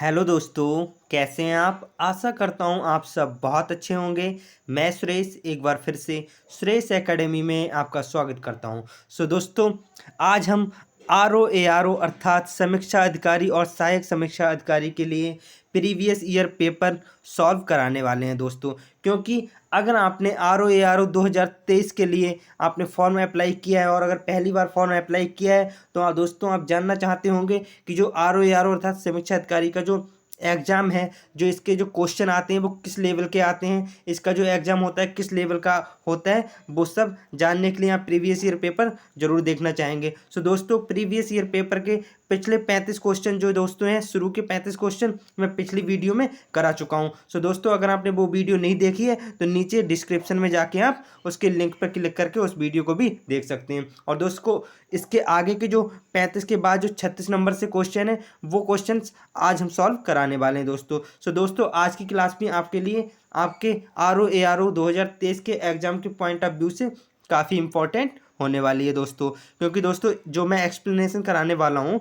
Hello दोस्तों, कैसे हैं आप। आशा करता हूं आप सब बहुत अच्छे होंगे। मैं सुरेश एक बार फिर से सुरेश एकेडमी में आपका स्वागत करता हूं। दोस्तों, आज हम ROARO अर्थात समीक्षा अधिकारी और सहायक समीक्षा अधिकारी के लिए प्रीवियस ईयर पेपर सॉल्व कराने वाले हैं दोस्तों। क्योंकि अगर आपने ROARO 2023 के लिए आपने फॉर्म अप्लाई किया है और अगर पहली बार फॉर्म अप्लाई किया है तो दोस्तों आप जानना चाहते होंगे कि जो ROARO अर्थात समीक्षा अधिकारी का जो एग्ज़ाम है, जो इसके जो क्वेश्चन आते हैं वो किस लेवल के आते हैं, इसका जो एग्ज़ाम होता है किस लेवल का होता है, वो सब जानने के लिए आप प्रीवियस ईयर पेपर जरूर देखना चाहेंगे। दोस्तों, प्रीवियस ईयर पेपर के पिछले 35 क्वेश्चन जो दोस्तों हैं, शुरू के 35 क्वेश्चन मैं पिछली वीडियो में करा चुका हूं। दोस्तों, अगर आपने वो वीडियो नहीं देखी है तो नीचे डिस्क्रिप्शन में जाके आप उसके लिंक पर क्लिक करके उस वीडियो को भी देख सकते हैं। और दोस्तों, इसके आगे के जो 35 के बाद जो 36 नंबर से क्वेश्चन है वो क्वेश्चन आज हम सॉल्व कराने वाले हैं दोस्तों। दोस्तों, आज की क्लास में आपके लिए आपके ROARO 2023 के एग्जाम के पॉइंट ऑफ व्यू से काफ़ी इंपॉर्टेंट होने वाली है दोस्तों। क्योंकि दोस्तों, जो मैं एक्सप्लेनेशन कराने वाला हूँ,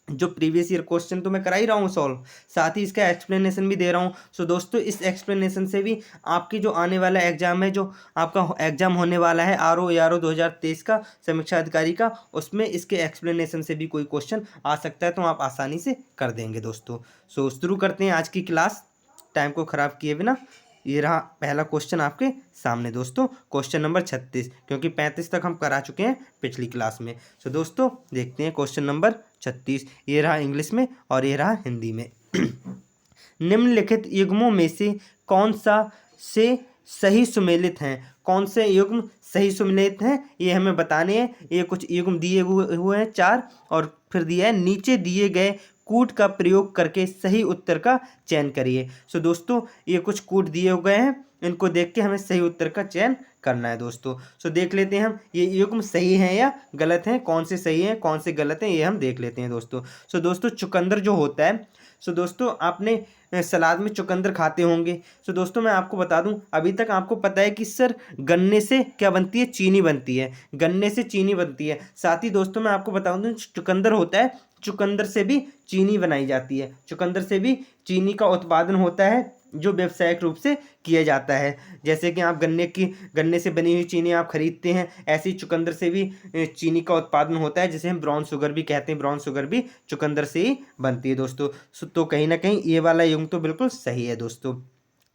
जो प्रीवियस ईयर क्वेश्चन तो मैं करा ही रहा हूँ सॉल्व, साथ ही इसका एक्सप्लेनेशन भी दे रहा हूँ। दोस्तों, इस एक्सप्लेनेशन से भी आपकी जो आने वाला एग्जाम है, जो आपका एग्जाम होने वाला है ROARO 2023 का समीक्षा अधिकारी का, उसमें इसके एक्सप्लेनेशन से भी कोई क्वेश्चन आ सकता है तो आप आसानी से कर देंगे दोस्तों। शुरू करते हैं आज की क्लास टाइम को ख़राब किए बिना। ये रहा पहला क्वेश्चन आपके सामने दोस्तों, क्वेश्चन नंबर 36, क्योंकि 35 तक हम करा चुके हैं पिछली क्लास में। दोस्तों, देखते हैं क्वेश्चन नंबर 36। ये रहा इंग्लिश में और ये रहा हिंदी में। निम्नलिखित युग्मों में से कौन सा से सही सुमेलित हैं? कौन से युग्म सही सुमेलित हैं ये हमें बताने हैं। ये कुछ युग्म दिए हुए हैं 4, और फिर दिया है नीचे दिए गए कूट का प्रयोग करके सही उत्तर का चयन करिए। दोस्तों, ये कुछ कूट दिए गए हैं, इनको देख के हमें सही उत्तर का चयन करना है दोस्तों। देख लेते हैं हम ये युग्म सही हैं या गलत हैं, कौन से सही हैं कौन से गलत हैं ये हम देख लेते हैं दोस्तों। दोस्तों, चुकंदर जो होता है, दोस्तों आपने सलाद में चुकंदर खाते होंगे। दोस्तों, मैं आपको बता दूं, अभी तक आपको पता है कि सर गन्ने से क्या बनती है, चीनी बनती है, गन्ने से चीनी बनती है। साथ ही दोस्तों मैं आपको बता दूं, चुकंदर होता है, चुकंदर से भी चीनी बनाई जाती है, चुकंदर से भी चीनी का उत्पादन होता है जो व्यावसायिक रूप से किया जाता है। जैसे कि आप गन्ने से बनी हुई चीनी आप खरीदते हैं, ऐसी चुकंदर से भी चीनी का उत्पादन होता है, जिसे हम ब्राउन शुगर भी कहते हैं। ब्राउन शुगर भी चुकंदर से ही बनती है दोस्तों। तो कहीं ना कहीं ये वाला युग तो बिल्कुल सही है दोस्तों।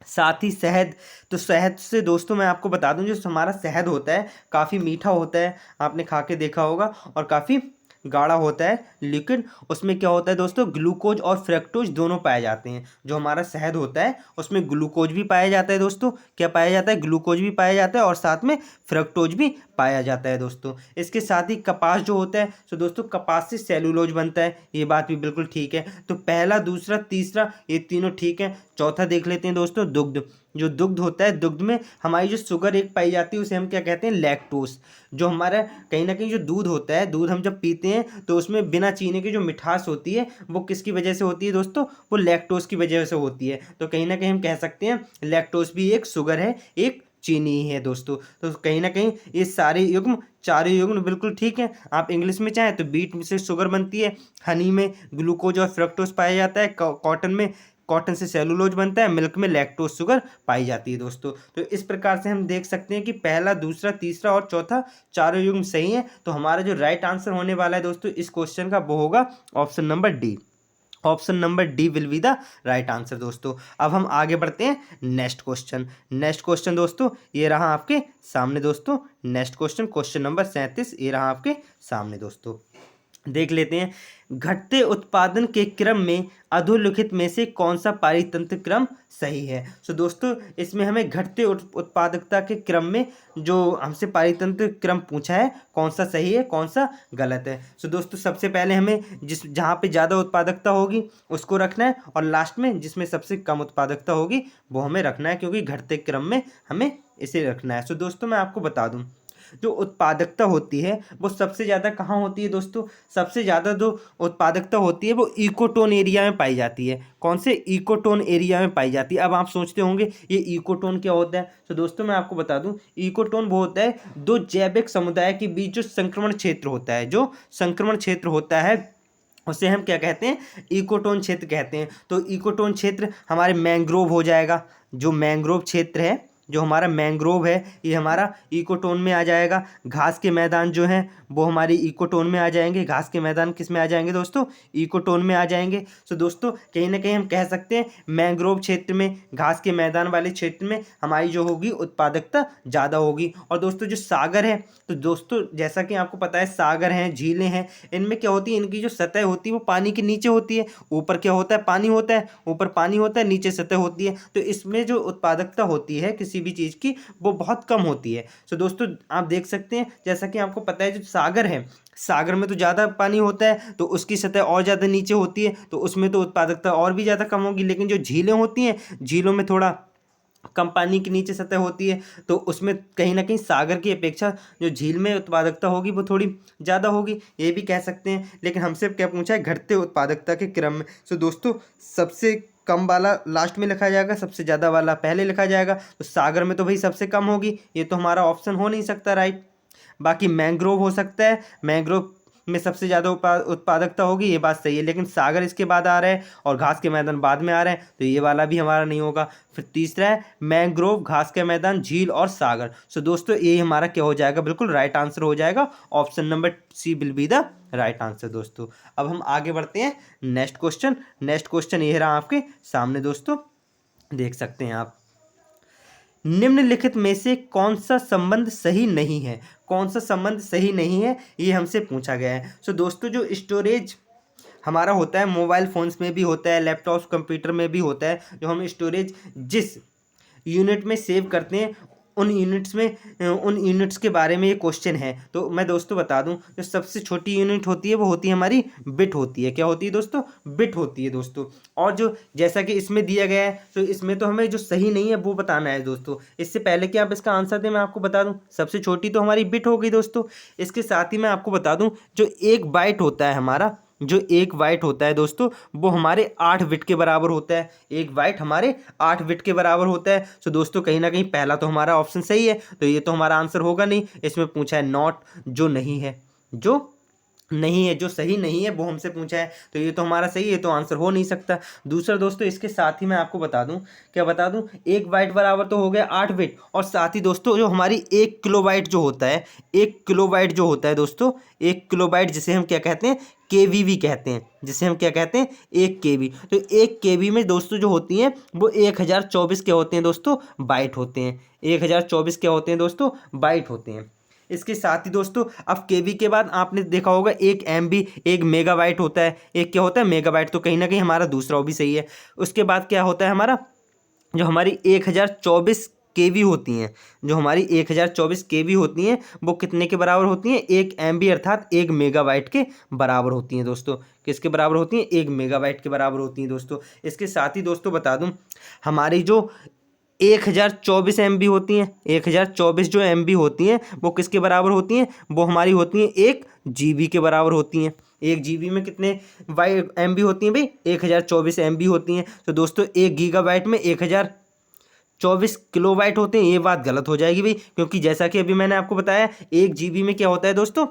साथ ही शहद, तो शहद से दोस्तों मैं आपको बता दूं, जो हमारा शहद होता है काफ़ी मीठा होता है, आपने खा के देखा होगा, और काफ़ी गाढ़ा होता है लिक्विड। उसमें क्या होता है दोस्तों, ग्लूकोज और फ्रक्टोज दोनों पाए जाते हैं। जो हमारा शहद होता है उसमें ग्लूकोज भी पाया जाता है दोस्तों। क्या पाया जाता है? ग्लूकोज भी पाया जाता है और साथ में फ्रक्टोज भी पाया जाता है दोस्तों। इसके साथ ही कपास जो होता है, तो दोस्तों कपास से सेलुलोज बनता है, ये बात भी बिल्कुल ठीक है। तो पहला, दूसरा, तीसरा ये तीनों ठीक है। चौथा देख लेते हैं दोस्तों, दुग्ध। जो दुग्ध होता है, दुग्ध में हमारी जो शुगर एक पाई जाती है उसे हम क्या कहते हैं, लैक्टोस। जो हमारा कहीं ना कहीं जो दूध होता है, दूध हम जब पीते हैं तो उसमें बिना चीनी की जो मिठास होती है वो किसकी वजह से होती है दोस्तों, वो लैक्टोस की वजह से होती है। तो कहीं ना कहीं हम कह सकते हैं लैक्टोस भी एक शुगर है, एक चीनी ही है दोस्तों। तो कहीं ना कहीं ये सारे युग्म, चारों युग्म बिल्कुल ठीक है। आप इंग्लिश में चाहें तो बीट से शुगर बनती है, हनी में ग्लूकोज और फ्रक्टोज पाया जाता है, कॉटन में कॉटन से सेलुलोज बनता है, मिल्क में लैक्टोज शुगर पाई जाती है दोस्तों। तो इस प्रकार से हम देख सकते हैं कि पहला, दूसरा, तीसरा और चौथा चारों युग्म सही है। तो हमारा जो राइट आंसर होने वाला है दोस्तों इस क्वेश्चन का, वो होगा option number D. Option number D will be the right answer दोस्तों। अब हम आगे बढ़ते हैं नेक्स्ट क्वेश्चन। नेक्स्ट क्वेश्चन दोस्तों ये रहा आपके सामने दोस्तों। नेक्स्ट क्वेश्चन, क्वेश्चन नंबर 37, ये रहा आपके सामने दोस्तों। देख लेते हैं, घटते उत्पादन के क्रम में अधोलिखित में से कौन सा पारितंत्र क्रम सही है। दोस्तों, इसमें हमें घटते उत्पादकता के क्रम में जो हमसे पारितंत्र क्रम पूछा है, कौन सा सही है कौन सा गलत है। दोस्तों, सबसे पहले हमें जहाँ पे ज़्यादा उत्पादकता होगी उसको रखना है, और लास्ट में जिसमें सबसे कम उत्पादकता होगी वो हमें रखना है, क्योंकि घटते क्रम में हमें इसे रखना है। दोस्तों, मैं आपको बता दूँ, जो उत्पादकता होती है वो सबसे ज़्यादा कहाँ होती है दोस्तों, सबसे ज़्यादा जो उत्पादकता होती है वो इकोटोन एरिया में पाई जाती है। कौन से? इकोटोन एरिया में पाई जाती है। अब आप सोचते होंगे ये इकोटोन क्या होता है। तो दोस्तों मैं आपको बता दूं, इकोटोन वो होता है दो जैविक समुदाय के बीच जो संक्रमण क्षेत्र होता है, जो संक्रमण क्षेत्र होता है उसे हम क्या कहते हैं, इकोटोन क्षेत्र कहते हैं। तो इकोटोन क्षेत्र हमारे मैंग्रोव हो जाएगा। जो मैंग्रोव क्षेत्र है, जो हमारा मैंग्रोव है, ये हमारा इकोटोन में आ जाएगा। घास के मैदान जो हैं वो हमारी इकोटोन में आ जाएंगे। घास के मैदान किस में आ जाएंगे दोस्तों, इकोटोन में आ जाएंगे। तो दोस्तों कहीं ना कहीं हम कह सकते हैं मैंग्रोव क्षेत्र में, घास के मैदान वाले क्षेत्र में हमारी जो होगी उत्पादकता ज़्यादा होगी। और दोस्तों जो सागर है, तो दोस्तों जैसा कि आपको पता है सागर हैं, झीलें हैं, इनमें क्या होती है, इनकी जो सतह होती है वो पानी के नीचे होती है। ऊपर क्या होता है, पानी होता है, ऊपर पानी होता है, नीचे सतह होती है। तो इसमें जो उत्पादकता होती है किसी भी चीज़ की वो बहुत कम होती है। तो दोस्तों आप देख सकते हैं, जैसा कि आपको पता है जो सागर है, सागर में तो ज़्यादा पानी होता है तो उसकी सतह और ज़्यादा नीचे होती है, तो उसमें तो उत्पादकता और भी ज़्यादा कम होगी। लेकिन जो झीलें होती हैं, झीलों में थोड़ा कम पानी के नीचे सतह होती है, तो उसमें कहीं ना कहीं सागर की अपेक्षा जो झील में उत्पादकता होगी वो थोड़ी ज़्यादा होगी, ये भी कह सकते हैं। लेकिन हमसे क्या पूछा है, घटते उत्पादकता के क्रम में। तो दोस्तों सबसे कम वाला लास्ट में लिखा जाएगा, सबसे ज़्यादा वाला पहले लिखा जाएगा। तो सागर में तो भाई सबसे कम होगी, ये तो हमारा ऑप्शन हो नहीं सकता, राइट। बाकी मैंग्रोव हो सकता है, मैंग्रोव में सबसे ज़्यादा उत्पादकता होगी, ये बात सही है। लेकिन सागर इसके बाद आ रहा है और घास के मैदान बाद में आ रहे हैं, तो ये वाला भी हमारा नहीं होगा। फिर तीसरा है मैंग्रोव, घास के मैदान, झील और सागर। सो दोस्तों ये हमारा क्या हो जाएगा, बिल्कुल राइट आंसर हो जाएगा। Option number C will be the right answer दोस्तों। अब हम आगे बढ़ते हैं नेक्स्ट क्वेश्चन। नेक्स्ट क्वेश्चन ये रहा आपके सामने दोस्तों, देख सकते हैं आप। निम्नलिखित में से कौन सा संबंध सही नहीं है, कौन सा संबंध सही नहीं है, ये हमसे पूछा गया है। सो दोस्तों जो स्टोरेज हमारा होता है, मोबाइल फ़ोन्स में भी होता है, लैपटॉप्स कंप्यूटर में भी होता है, जो हम स्टोरेज जिस यूनिट में सेव करते हैं उन यूनिट्स के बारे में ये क्वेश्चन है। तो मैं दोस्तों बता दूं, जो सबसे छोटी यूनिट होती है वो होती है हमारी बिट होती है। क्या होती है दोस्तों, बिट होती है दोस्तों। और जो जैसा कि इसमें दिया गया है, तो इसमें तो हमें जो सही नहीं है वो बताना है दोस्तों। इससे पहले कि आप इसका आंसर दें, मैं आपको बता दूं सबसे छोटी तो हमारी बिट हो गई दोस्तों। इसके साथ ही मैं आपको बता दूं, जो एक बाइट होता है हमारा, जो एक बाइट होता है दोस्तों, वो हमारे 8 बिट के बराबर होता है। एक बाइट हमारे 8 बिट के बराबर होता है। तो दोस्तों कहीं ना कहीं पहला तो हमारा ऑप्शन सही है, तो ये तो हमारा आंसर होगा नहीं। इसमें पूछा है नॉट, जो नहीं है, जो नहीं है, जो सही नहीं है वो हमसे पूछा है, तो ये तो हमारा सही है, तो आंसर हो नहीं सकता। दूसरा दोस्तों इसके साथ ही मैं आपको बता दूं, क्या बता दूं, एक बाइट बराबर तो हो गया 8 बिट, और साथ ही दोस्तों जो हमारी 1 किलोबाइट जो होता है, 1 किलोबाइट जो होता है दोस्तों, 1 किलोबाइट जिसे हम क्या कहते हैं, केवी भी कहते हैं, जिसे हम क्या कहते हैं, 1 केवी। तो 1 केवी में दोस्तों जो होती हैं वो 1024 क्या होते हैं दोस्तों, बाइट होते हैं। 1024 क्या होते हैं दोस्तों, बाइट होते हैं। इसके साथ ही दोस्तों अब केवी के बाद आपने देखा होगा एक एमबी, एक मेगाबाइट होता है, एक क्या होता है, मेगाबाइट। तो कहीं ना कहीं हमारा दूसरा वो भी सही है। उसके बाद क्या होता है हमारा, जो हमारी 1024 केवी होती हैं, जो हमारी 1024 केवी होती हैं वो कितने के बराबर होती हैं, 1 एमबी अर्थात 1 मेगाबाइट के बराबर होती हैं दोस्तों। किसके बराबर होती हैं, 1 मेगाबाइट के बराबर होती हैं दोस्तों। इसके साथ ही दोस्तों बता दूं, हमारी जो 1024 MB होती हैं, 1024 जो MB होती हैं वो किसके बराबर होती हैं, वो हमारी होती हैं 1 GB के बराबर होती हैं। 1 GB में कितने MB होती हैं भाई, 1024 MB होती हैं। तो दोस्तों 1 गीगाबाइट में 1024 किलोबाइट होते हैं, ये बात गलत हो जाएगी भाई, क्योंकि जैसा कि अभी मैंने आपको बताया 1 GB में क्या होता है दोस्तों,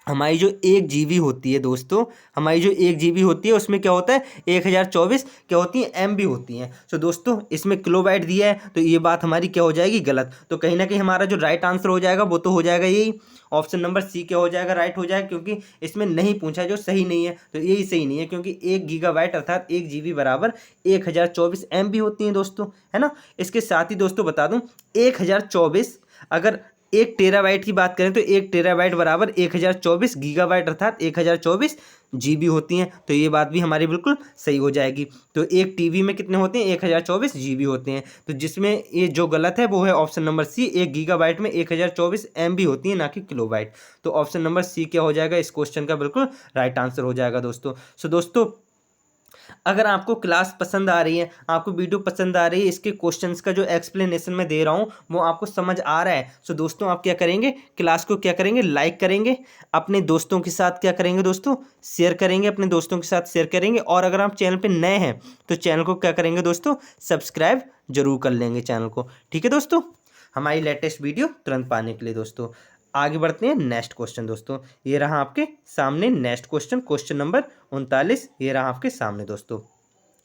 हमारी जो 1 GB होती है दोस्तों, हमारी जो 1 GB होती है उसमें क्या होता है, 1024 क्या होती है, MB होती हैं। तो दोस्तों इसमें किलोबाइट दिया है, तो ये बात हमारी क्या हो जाएगी, गलत। तो कहीं ना कहीं हमारा जो राइट आंसर हो जाएगा वो तो हो जाएगा यही, ऑप्शन नंबर सी क्या हो जाएगा, राइट हो जाएगा, क्योंकि इसमें नहीं पूछा जो सही नहीं है, तो यही सही नहीं है, क्योंकि 1 गीगाबाइट अर्थात 1 GB बराबर 1024 MB होती हैं दोस्तों, है ना। इसके साथ ही दोस्तों बता दूं, 1024 अगर 1 टेराबाइट की बात करें तो 1 टेराबाइट बराबर 1024 गीगाबाइट अर्थात 1024 GB होती हैं, तो ये बात भी हमारी बिल्कुल सही हो जाएगी। तो एक टीवी में कितने होते हैं, 1024 GB होते हैं। तो जिसमें ये जो गलत है वो है ऑप्शन नंबर सी, 1 गीगाबाइट में 1024 MB होती है, ना कि किलोबाइट। तो ऑप्शन नंबर सी क्या हो जाएगा, इस क्वेश्चन का बिल्कुल राइट आंसर हो जाएगा दोस्तों। सो दोस्तों अगर आपको क्लास पसंद आ रही है, आपको वीडियो पसंद आ रही है, इसके क्वेश्चंस का जो एक्सप्लेनेशन मैं दे रहा हूँ वो आपको समझ आ रहा है, सो दोस्तों आप क्या करेंगे, क्लास को क्या करेंगे, लाइक करेंगे, अपने दोस्तों के साथ क्या करेंगे दोस्तों, शेयर करेंगे, अपने दोस्तों के साथ शेयर करेंगे। और अगर आप चैनल पर नए हैं तो चैनल को क्या करेंगे दोस्तों, सब्सक्राइब जरूर कर लेंगे चैनल को, ठीक है दोस्तों, हमारी लेटेस्ट वीडियो तुरंत पाने के लिए दोस्तों। आगे बढ़ते हैं नेक्स्ट क्वेश्चन दोस्तों। ये रहा आपके सामने नेक्स्ट क्वेश्चन, क्वेश्चन नंबर 39। ये रहा आपके सामने दोस्तों।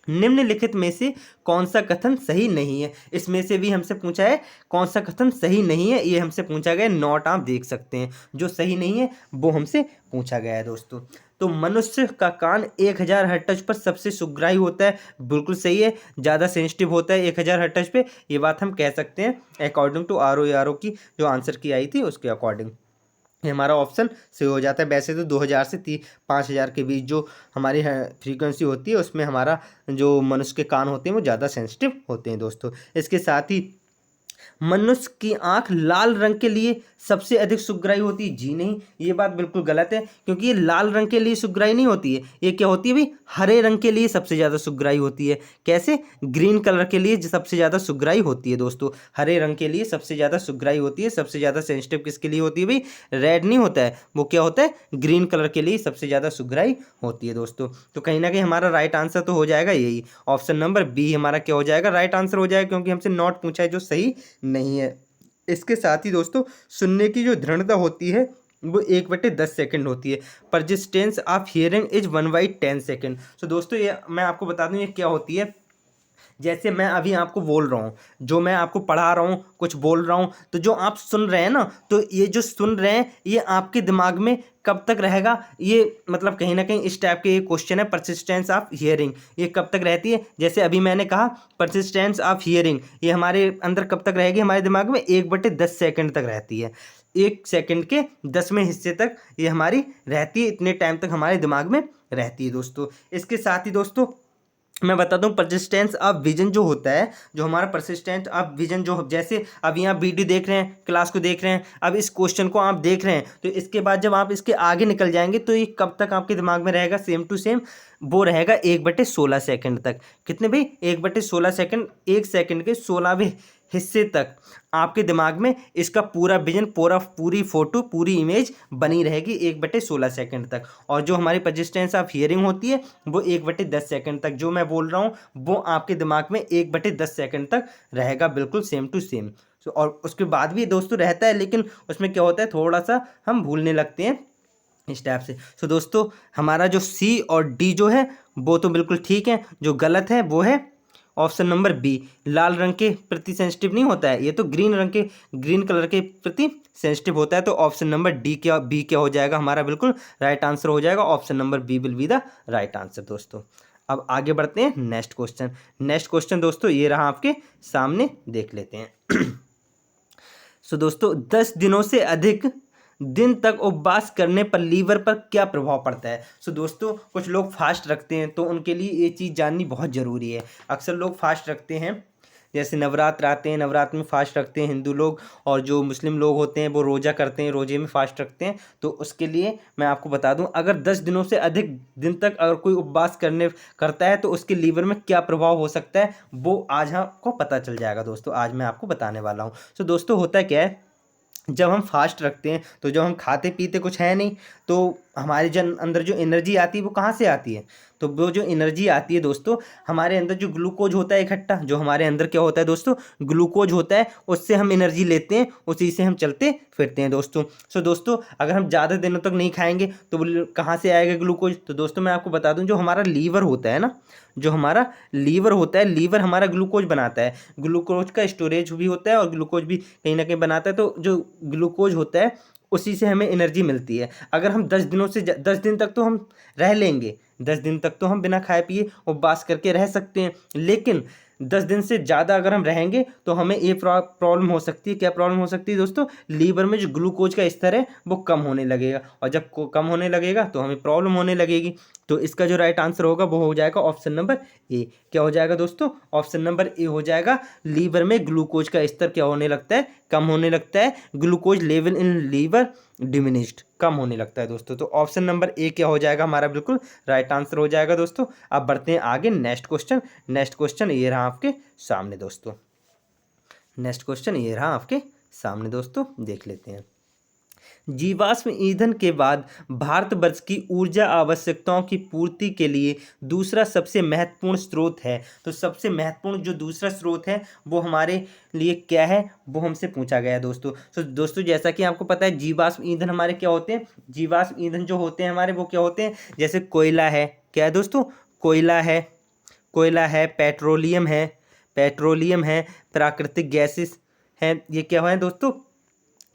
निम्नलिखित में से कौन सा कथन सही नहीं है? इसमें से भी हमसे पूछा है कौन सा कथन सही नहीं है, ये हमसे पूछा गया। नोट आप देख सकते हैं, जो सही नहीं है वो हमसे पूछा गया है दोस्तों। तो मनुष्य का कान 1000 हर्ट्ज पर सबसे सुग्राही होता है, बिल्कुल सही है। ज़्यादा सेंसिटिव होता है 1000 हर्ट्ज पे, ये बात हम कह सकते हैं अकॉर्डिंग टू आर ओ की जो आंसर की आई थी उसके अकॉर्डिंग। ये हमारा ऑप्शन सही हो जाता है। वैसे तो 2000 से 5000 के बीच जो हमारी फ्रीक्वेंसी होती है उसमें हमारा जो मनुष्य के कान होते हैं वो ज़्यादा सेंसिटिव होते हैं दोस्तों। इसके साथ ही मनुष्य की आंख लाल रंग के लिए सबसे अधिक सुग्राही होती है। जी नहीं, ये बात बिल्कुल गलत है, क्योंकि ये लाल रंग के लिए सुग्राही नहीं होती है। ये क्या होती है भाई? हरे रंग के लिए सबसे ज़्यादा सुग्राही होती है। कैसे? ग्रीन कलर के लिए सबसे ज़्यादा सुग्राही होती है दोस्तों। हरे रंग के लिए सबसे ज़्यादा सुग्राही होती है। सबसे ज़्यादा सेंसिटिव किसके लिए होती है भाई? रेड नहीं होता है, वो क्या होता है? ग्रीन कलर के लिए सबसे ज़्यादा सुग्राही होती है दोस्तों। तो कहीं ना कहीं हमारा राइट आंसर तो हो जाएगा यही, ऑप्शन नंबर बी हमारा क्या हो जाएगा? राइट आंसर हो जाएगा, क्योंकि हमसे नॉट पूछा है जो सही नहीं है। इसके साथ ही दोस्तों सुनने की जो दृढ़ता होती है वो 1/10 सेकंड होती है। Persistence of hearing is 1/10 second. तो दोस्तों ये मैं आपको बता दूं ये क्या होती है। जैसे मैं अभी आपको बोल रहा हूँ, जो मैं आपको पढ़ा रहा हूँ, कुछ बोल रहा हूँ, तो जो आप सुन रहे हैं ना, तो ये जो सुन रहे हैं ये आपके दिमाग में कब तक रहेगा? ये मतलब कहीं ना कहीं इस टाइप के ये क्वेश्चन है, परसिस्टेंस ऑफ हियरिंग ये कब तक रहती है? जैसे अभी मैंने कहा परसिस्टेंस ऑफ हियरिंग ये हमारे अंदर कब तक रहेगी? हमारे दिमाग में 1/10 सेकंड तक रहती है। 1 सेकंड के 10वें हिस्से तक ये हमारी रहती है, इतने टाइम तक हमारे दिमाग में रहती है दोस्तों। इसके साथ ही दोस्तों मैं बताता हूँ परसिस्टेंस ऑफ विजन जो होता है, जो हमारा परसिस्टेंस ऑफ विजन जो, जैसे अब यहाँ वीडियो देख रहे हैं, क्लास को देख रहे हैं, अब इस क्वेश्चन को आप देख रहे हैं, तो इसके बाद जब आप इसके आगे निकल जाएंगे तो ये कब तक आपके दिमाग में रहेगा? सेम टू सेम वो रहेगा 1/16 सेकंड तक। कितने भाई? 1/16 सेकंड, 1 सेकंड के 16वें हिस्से तक आपके दिमाग में इसका पूरा विजन, पूरी फोटो, पूरी इमेज बनी रहेगी 1/16 सेकंड तक। और जो हमारी परसिस्टेंस ऑफ हियरिंग होती है वो 1/10 सेकंड तक, जो मैं बोल रहा हूँ वो आपके दिमाग में 1/10 सेकंड तक रहेगा, बिल्कुल सेम टू सेम। और उसके बाद भी दोस्तों रहता है, लेकिन उसमें क्या होता है थोड़ा सा हम भूलने लगते हैं इस टाइप से। सो दोस्तों हमारा जो सी और डी जो है वो तो बिल्कुल ठीक है, जो गलत है वो है ऑप्शन नंबर बी, लाल रंग के प्रति सेंसिटिव नहीं होता है, ये तो ग्रीन कलर के प्रति सेंसिटिव होता है। तो ऑप्शन नंबर बी क्या हो जाएगा? हमारा बिल्कुल राइट आंसर हो जाएगा। Option number B will be the right answer दोस्तों। अब आगे बढ़ते हैं नेक्स्ट क्वेश्चन। नेक्स्ट क्वेश्चन दोस्तों ये रहा आपके सामने, देख लेते हैं। सो दोस्तों 10 दिनों से अधिक दिन तक उपवास करने पर लीवर पर क्या प्रभाव पड़ता है? सो दोस्तों कुछ लोग फास्ट रखते हैं तो उनके लिए ये चीज़ जाननी बहुत ज़रूरी है। अक्सर लोग फास्ट रखते हैं, जैसे नवरात्र आते हैं, नवरात्र में फास्ट रखते हैं हिंदू लोग, और जो मुस्लिम लोग होते हैं वो रोज़ा करते हैं, रोजे में फास्ट रखते हैं। तो उसके लिए मैं आपको बता दूं, अगर 10 दिनों से अधिक दिन तक अगर कोई उपवास करता है तो उसके लीवर में क्या प्रभाव हो सकता है वो आज आपको पता चल जाएगा दोस्तों। आज मैं आपको बताने वाला हूँ। तो दोस्तों होता क्या है, जब हम फास्ट रखते हैं तो जब हम खाते पीते कुछ है नहीं, तो हमारे अंदर जो एनर्जी आती है वो कहाँ से आती है? तो वो जो एनर्जी आती है दोस्तों, हमारे अंदर जो ग्लूकोज होता है इकट्ठा, जो हमारे अंदर क्या होता है दोस्तों? ग्लूकोज होता है, उससे हम एनर्जी लेते हैं, उसी से हम चलते फिरते हैं दोस्तों। सो दोस्तों अगर हम ज़्यादा दिनों तक नहीं खाएंगे तो कहाँ से आएगा ग्लूकोज? तो दोस्तों मैं आपको बता दूं, जो हमारा लीवर होता है ना, जो हमारा लीवर होता है, लीवर हमारा ग्लूकोज बनाता है, ग्लूकोज का स्टोरेज भी होता है और ग्लूकोज भी कहीं ना कहीं बनाता है। तो जो ग्लूकोज होता है उसी से हमें एनर्जी मिलती है। अगर हम 10 दिन तक तो हम रह लेंगे, 10 दिन तक तो हम बिना खाए पिए उपवास करके रह सकते हैं, लेकिन 10 दिन से ज़्यादा अगर हम रहेंगे तो हमें ये प्रॉब्लम हो सकती है। क्या प्रॉब्लम हो सकती है दोस्तों? लीवर में जो ग्लूकोज का स्तर है वो कम होने लगेगा, और जब कम होने लगेगा तो हमें प्रॉब्लम होने लगेगी। तो इसका जो राइट आंसर होगा वो हो जाएगा ऑप्शन नंबर ए। क्या हो जाएगा दोस्तों? ऑप्शन नंबर ए हो जाएगा। लीवर में ग्लूकोज का स्तर क्या होने लगता है? कम होने लगता है। Glucose level in liver diminished, कम होने लगता है दोस्तों। तो ऑप्शन नंबर ए क्या हो जाएगा? हमारा बिल्कुल राइट आंसर हो जाएगा दोस्तों। अब बढ़ते हैं आगे नेक्स्ट क्वेश्चन। नेक्स्ट क्वेश्चन ये रहा आपके सामने दोस्तों। नेक्स्ट क्वेश्चन ये रहा आपके सामने दोस्तों, देख लेते हैं। जीवाश्म ईंधन के बाद भारतवर्ष की ऊर्जा आवश्यकताओं की पूर्ति के लिए दूसरा सबसे महत्वपूर्ण स्रोत है। तो सबसे महत्वपूर्ण जो दूसरा स्रोत है वो हमारे लिए क्या है, वो हमसे पूछा गया है दोस्तों। तो दोस्तों जैसा कि आपको पता है जीवाश्म ईंधन हमारे क्या होते हैं, जीवाश्म ईंधन जो होते हैं हमारे वो क्या होते हैं, जैसे कोयला है, क्या है दोस्तों, कोयला है, कोयला है, पेट्रोलियम है, प्राकृतिक गैसेस हैं, ये क्या है दोस्तों,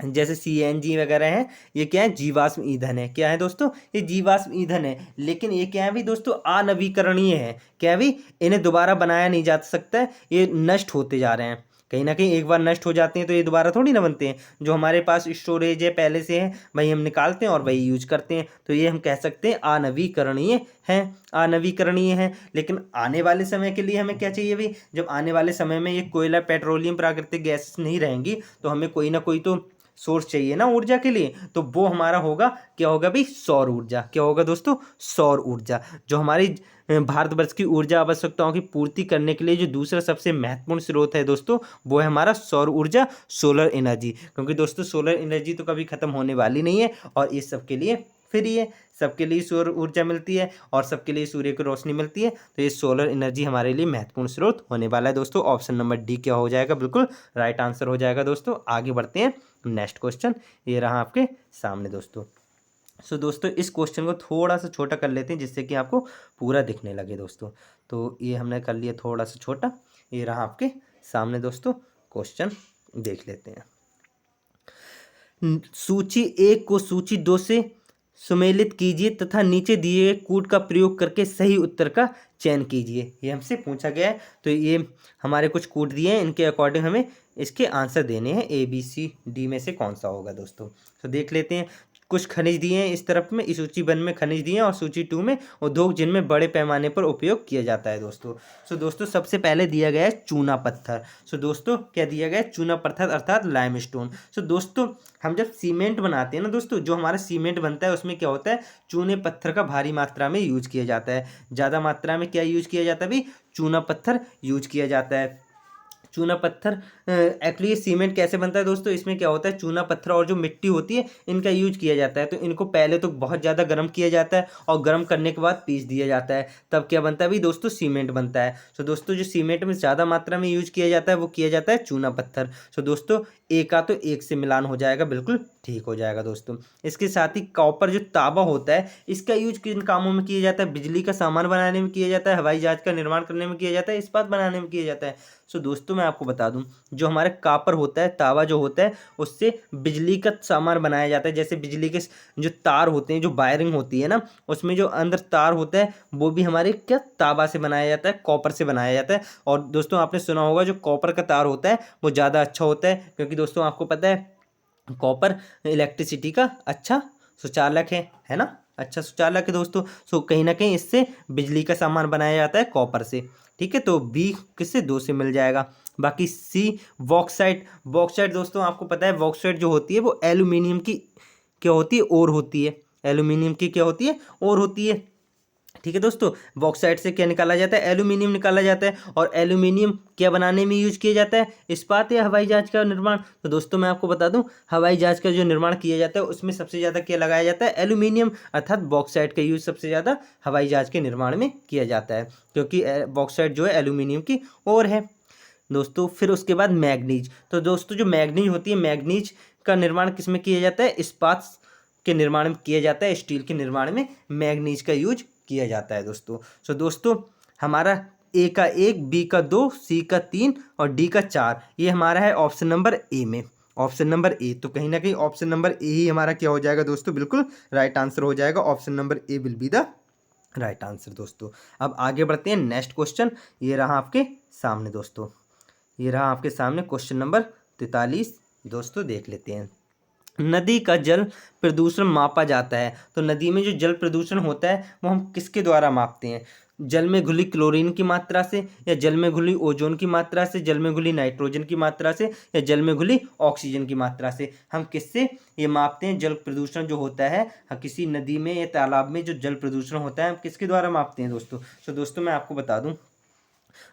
जैसे सीएनजी वगैरह हैं, ये क्या है, जीवाश्म ईंधन है। क्या है दोस्तों, ये जीवाश्म ईंधन है, लेकिन ये क्या है भी दोस्तों, अनवीकरणीय है। क्या भी, इन्हें दोबारा बनाया नहीं जा सकता है, ये नष्ट होते जा रहे हैं। कहीं ना कहीं एक बार नष्ट हो जाते हैं तो ये दोबारा थोड़ी ना बनते हैं। जो हमारे पास स्टोरेज है पहले से है वही हम निकालते हैं और वही यूज करते हैं, तो ये हम कह सकते हैं अनवीकरणीय हैं, अनवीकरणीय हैं। लेकिन आने वाले समय के लिए हमें क्या चाहिए भाई, जब आने वाले समय में ये कोयला, पेट्रोलियम, प्राकृतिक गैस नहीं रहेंगी तो हमें कोई ना कोई तो सोर्स चाहिए ना ऊर्जा के लिए, तो वो हमारा होगा, क्या होगा भाई, सौर ऊर्जा। क्या होगा दोस्तों, सौर ऊर्जा। जो हमारी भारतवर्ष की ऊर्जा आवश्यकताओं की पूर्ति करने के लिए जो दूसरा सबसे महत्वपूर्ण स्रोत है दोस्तों, वो है हमारा सौर ऊर्जा, सोलर एनर्जी। क्योंकि दोस्तों सोलर एनर्जी तो कभी खत्म होने वाली नहीं है और ये सबके लिए फ्री है, सबके लिए सौर ऊर्जा मिलती है और सबके लिए सूर्य की रोशनी मिलती है। तो ये सोलर एनर्जी हमारे लिए महत्वपूर्ण स्रोत होने वाला है दोस्तों। ऑप्शन नंबर डी क्या हो जाएगा, बिल्कुल राइट आंसर हो जाएगा दोस्तों। आगे बढ़ते हैं, नेक्स्ट क्वेश्चन ये रहा आपके सामने दोस्तों। सो दोस्तों इस क्वेश्चन को थोड़ा सा छोटा कर लेते हैं जिससे कि आपको पूरा दिखने लगे दोस्तों। तो ये हमने कर लिया थोड़ा सा छोटा, ये रहा आपके सामने दोस्तों, क्वेश्चन देख लेते हैं। सूची 1 को सूची 2 से सुमेलित कीजिए तथा नीचे दिए गए कूट का प्रयोग करके सही उत्तर का चयन कीजिए। ये हमसे पूछा गया है, तो ये हमारे कुछ कूट दिए हैं, इनके अकॉर्डिंग हमें इसके आंसर देने हैं, ABCD में से कौन सा होगा दोस्तों। तो देख लेते हैं। कुछ खनिज दिए हैं इस तरफ में, इस सूची 1 में खनिज दिए हैं और सूची 2 में उद्योग जिनमें बड़े पैमाने पर उपयोग किया जाता है दोस्तों। सो दोस्तों सबसे पहले दिया गया है चूना पत्थर। सो दोस्तों क्या दिया गया है, चूना पत्थर अर्थात लाइमस्टोन। सो दोस्तों हम जब सीमेंट बनाते हैं ना दोस्तों, जो हमारा सीमेंट बनता है उसमें क्या होता है, चूने पत्थर का भारी मात्रा में यूज किया जाता है। ज़्यादा मात्रा में क्या यूज किया जाता है भाई, चूना पत्थर यूज किया जाता है। चूना पत्थर एक्चुअली ये सीमेंट कैसे बनता है दोस्तों, इसमें क्या होता है, चूना पत्थर और जो मिट्टी होती है इनका यूज किया जाता है। तो इनको पहले तो बहुत ज़्यादा गर्म किया जाता है और गर्म करने के बाद पीस दिया जाता है, तब क्या बनता है भाई दोस्तों, सीमेंट बनता है। सो दोस्तों जो सीमेंट में ज़्यादा मात्रा में यूज किया जाता है वो किया जाता है चूना पत्थर। सो दोस्तों ए का तो एक से मिलान हो जाएगा, बिल्कुल ठीक हो जाएगा दोस्तों। इसके साथ ही कॉपर जो तांबा होता है इसका यूज किन कामों में किया जाता है, बिजली का सामान बनाने में किया जाता है, हवाई जहाज का निर्माण करने में किया जाता है, इस्पात बनाने में किया जाता है। सो दोस्तों मैं आपको बता दूं, जो हमारा कॉपर होता है, तांबा जो होता है, उससे बिजली का सामान बनाया जाता है। जैसे बिजली के जो तार होते हैं, जो वायरिंग होती है ना, उसमें जो अंदर तार होता है वो भी हमारे क्या तांबा से बनाया जाता है, कॉपर से बनाया जाता है। और दोस्तों आपने सुना होगा जो कॉपर का तार होता है वो ज़्यादा अच्छा होता है, क्योंकि दोस्तों आपको पता है कॉपर इलेक्ट्रिसिटी का अच्छा सुचालक है ना, अच्छा सुचालक है दोस्तों। सो कहीं ना कहीं इससे बिजली का सामान बनाया जाता है कॉपर से, ठीक है। तो बी किससे, 2 से मिल जाएगा। बाकी सी बॉक्साइट, बॉक्साइट दोस्तों आपको पता है बॉक्साइट जो होती है वो एल्यूमिनियम की क्या होती है, और होती है, एल्यूमिनियम की क्या होती है, और होती है, ठीक है दोस्तों। बॉक्साइट से क्या निकाला जाता है, एल्यूमिनियम निकाला जाता है। और एल्यूमिनियम क्या बनाने में यूज किया जाता है, इस्पात या हवाई जहाज का निर्माण। तो दोस्तों मैं आपको बता दूं, हवाई जहाज का जो निर्माण किया जाता है उसमें सबसे ज़्यादा क्या लगाया जाता है, एल्यूमिनियम अर्थात बॉक्साइट का यूज सबसे ज़्यादा हवाई जहाज के निर्माण में किया जाता है, क्योंकि बॉक्साइट जो है एल्यूमिनियम की और है दोस्तों। फिर उसके बाद मैग्नीज। तो दोस्तों जो मैग्नीज होती है, मैग्नीज का निर्माण किस में किया जाता है, इस्पात के निर्माण में किया जाता है, स्टील के निर्माण में मैग्नीज का यूज किया जाता है दोस्तों। सो दोस्तों हमारा ए का 1, बी का 2, सी का 3 और डी का 4, ये हमारा है ऑप्शन नंबर ए में, ऑप्शन नंबर ए। तो कहीं ना कहीं ऑप्शन नंबर ए ही हमारा क्या हो जाएगा दोस्तों, बिल्कुल राइट आंसर हो जाएगा। Option number A will be the right answer दोस्तों। अब आगे बढ़ते हैं, नेक्स्ट क्वेश्चन ये रहा आपके सामने दोस्तों, ये रहा आपके सामने क्वेश्चन नंबर 43 दोस्तों, देख लेते हैं। नदी का जल प्रदूषण मापा जाता है। तो नदी में जो जल प्रदूषण होता है वो हम किसके द्वारा मापते हैं, जल में घुली क्लोरीन की मात्रा से, या जल में घुली ओजोन की मात्रा से, जल में घुली नाइट्रोजन की मात्रा से, या जल में घुली ऑक्सीजन की मात्रा से। हम किससे ये मापते हैं, जल प्रदूषण जो होता है, किसी नदी में या तालाब में जो जल प्रदूषण होता है हम किसके द्वारा मापते हैं दोस्तों। तो दोस्तों मैं आपको बता दूं,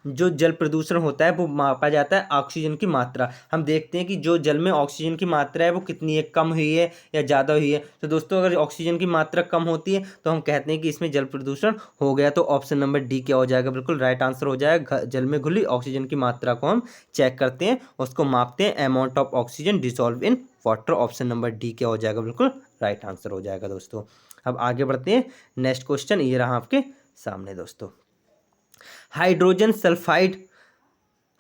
जो जल प्रदूषण होता है वो मापा जाता है ऑक्सीजन की मात्रा। हम देखते हैं कि जो जल में ऑक्सीजन की मात्रा है वो कितनी है, कम हुई है या ज़्यादा हुई है। तो दोस्तों अगर ऑक्सीजन की मात्रा कम होती है तो हम कहते हैं कि इसमें जल प्रदूषण हो गया। तो ऑप्शन नंबर डी क्या हो जाएगा, बिल्कुल राइट आंसर हो जाएगा। जल में घुली ऑक्सीजन की मात्रा को हम चेक करते हैं, उसको मापते हैं, amount of oxygen dissolve in water. Option number D क्या हो जाएगा, बिल्कुल राइट आंसर हो जाएगा दोस्तों। अब आगे बढ़ते हैं, नेक्स्ट क्वेश्चन ये रहा आपके सामने दोस्तों। हाइड्रोजन सल्फाइड,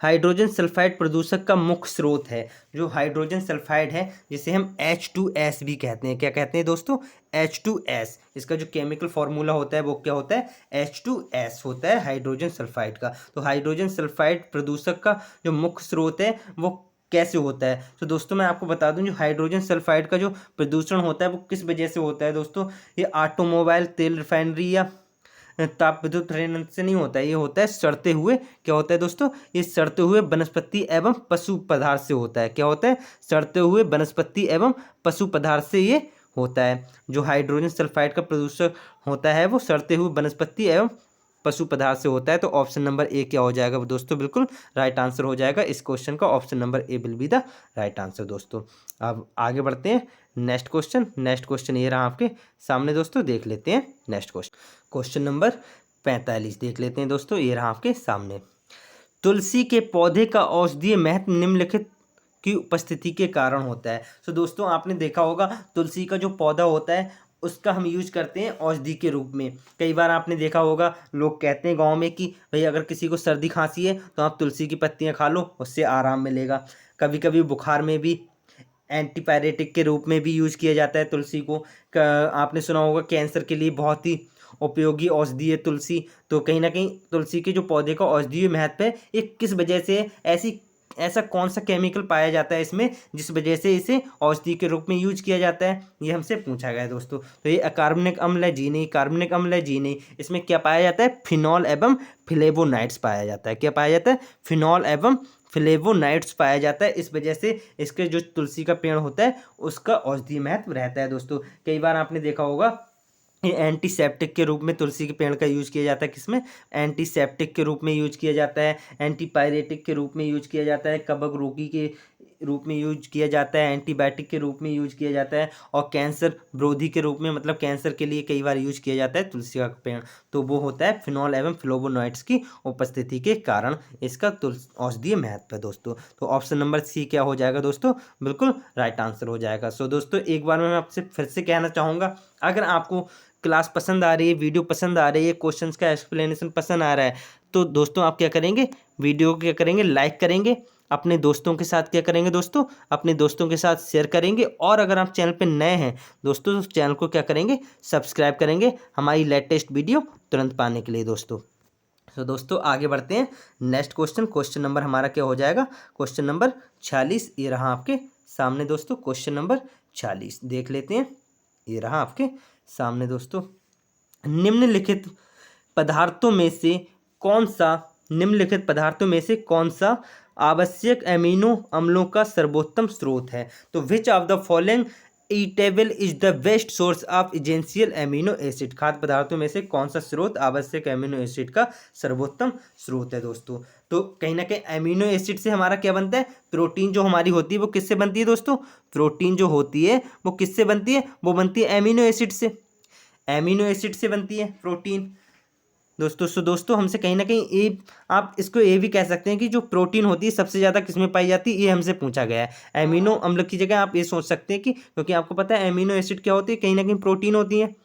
हाइड्रोजन सल्फाइड प्रदूषक का मुख्य स्रोत है। जो हाइड्रोजन सल्फाइड है जिसे हम H2S भी कहते हैं, क्या कहते हैं दोस्तों, H2S। इसका जो केमिकल फार्मूला होता है वो क्या होता है, H2S होता है हाइड्रोजन सल्फाइड का। तो हाइड्रोजन सल्फाइड प्रदूषक का जो मुख्य स्रोत है वो कैसे होता है। तो दोस्तों मैं आपको बता दूं, जो हाइड्रोजन सल्फाइड का जो प्रदूषण होता है वो किस वजह से होता है दोस्तों। ये ऑटोमोबाइल, तेल रिफाइनरी या ताप विद्युत ट्रेन से नहीं होता है, ये होता है सड़ते हुए, क्या होता है दोस्तों, ये सड़ते हुए वनस्पति एवं पशु पदार्थ से होता है। क्या होता है, सड़ते हुए वनस्पति एवं पशु पदार्थ से ये होता है। जो हाइड्रोजन सल्फाइड का प्रदूषण होता है वो सड़ते हुए वनस्पति एवं पशु पदार्थ से होता है। तो ऑप्शन नंबर ए क्या हो जाएगा दोस्तों, बिल्कुल राइट आंसर हो जाएगा इस क्वेश्चन का। Option number A will be the right answer दोस्तों। अब आगे बढ़ते हैं, नेक्स्ट क्वेश्चन। नेक्स्ट क्वेश्चन ये रहा आपके सामने दोस्तों, देख लेते हैं नेक्स्ट क्वेश्चन। क्वेश्चन नंबर 45 देख लेते हैं दोस्तों, ये रहा आपके सामने। तुलसी के पौधे का औषधीय महत्व निम्नलिखित की उपस्थिति के कारण होता है। तो दोस्तों आपने देखा होगा तुलसी का जो पौधा होता है उसका हम यूज करते हैं औषधि के रूप में। कई बार आपने देखा होगा लोग कहते हैं गांव में कि भाई अगर किसी को सर्दी खांसी है तो आप तुलसी की पत्तियां खा लो, उससे आराम मिलेगा। कभी कभी बुखार में भी एंटीपायरेटिक के रूप में भी यूज किया जाता है तुलसी को। आपने सुना होगा कैंसर के लिए बहुत ही उपयोगी औषधि है तुलसी। तो कहीं ना कहीं तुलसी के जो पौधे का औषधीय महत्व है ये किस वजह से है, ऐसा कौन सा केमिकल पाया जाता है इसमें जिस वजह से इसे औषधि के रूप में यूज किया जाता है, ये हमसे पूछा गया है दोस्तों। तो ये अकार्बनिक अम्ल है, जी नहीं। कार्बनिक अम्ल है, जी नहीं। इसमें क्या पाया जाता है, फिनॉल एवं फ्लेवोनाइड्स पाया जाता है। क्या पाया जाता है, फिनॉल एवं फ्लेवोनाइड्स पाया जाता है। इस वजह से इसके जो तुलसी का पेड़ होता है उसका औषधीय महत्व रहता है दोस्तों। कई बार आपने देखा होगा ये एंटीसेप्टिक के रूप में तुलसी के पेड़ का यूज किया जाता है। किसमें, एंटीसेप्टिक के रूप में यूज किया जाता है, एंटीपायरेटिक के रूप में यूज किया जाता है, कबक रोगी के रूप में यूज किया जाता है, एंटीबायोटिक के रूप में यूज किया जाता है, और कैंसर विरोधी के रूप में, मतलब कैंसर के लिए कई बार यूज किया जाता है तुलसी का पेड़। तो वो होता है फिनॉल एवं फ्लोवोनॉइड्स की उपस्थिति के कारण इसका औषधीय महत्व है दोस्तों। तो ऑप्शन नंबर सी क्या हो जाएगा दोस्तों, बिल्कुल राइट आंसर हो जाएगा। सो दोस्तों एक बार मैं आपसे फिर से कहना चाहूँगा, अगर आपको क्लास पसंद आ रही है, वीडियो पसंद आ रही है, क्वेश्चंस का एक्सप्लेनेशन पसंद आ रहा है, तो दोस्तों आप क्या करेंगे, वीडियो को क्या करेंगे, लाइक करेंगे, अपने दोस्तों के साथ क्या करेंगे दोस्तों, अपने दोस्तों के साथ शेयर करेंगे, और अगर आप चैनल पे नए हैं दोस्तों तो चैनल को क्या करेंगे, सब्सक्राइब करेंगे हमारी लेटेस्ट वीडियो तुरंत पाने के लिए दोस्तों। तो दोस्तों आगे बढ़ते हैं, नेक्स्ट क्वेश्चन। क्वेश्चन नंबर हमारा क्या हो जाएगा, क्वेश्चन नंबर 46 ये रहा आपके सामने दोस्तों। क्वेश्चन नंबर 46 देख लेते हैं, ये रहा आपके सामने दोस्तों। निम्नलिखित पदार्थों में से कौन सा, निम्नलिखित पदार्थों में से कौन सा आवश्यक एमिनो अम्लों का सर्वोत्तम स्रोत है। तो which of the following eatable is the best source of essential amino acid. खाद्य पदार्थों में से कौन सा स्रोत आवश्यक एमिनो एसिड का सर्वोत्तम स्रोत है दोस्तों। तो कहीं ना कहीं एमिनो एसिड से हमारा क्या बनता है, प्रोटीन जो हमारी होती है वो किससे बनती है दोस्तों, प्रोटीन जो होती है वो किससे बनती है, वो बनती है एमिनो एसिड से, एमिनो एसिड से बनती है प्रोटीन दोस्तों। सो दोस्तों हमसे कहीं ना कहीं ये, आप इसको ये भी कह सकते हैं कि जो प्रोटीन होती है सबसे ज़्यादा किसमें पाई जाती है, ये हमसे पूछा गया है। एमिनो अम्ल की जगह आप ये सोच सकते हैं कि, क्योंकि आपको पता है एमिनो एसिड क्या होती है, कहीं ना कहीं प्रोटीन होती है,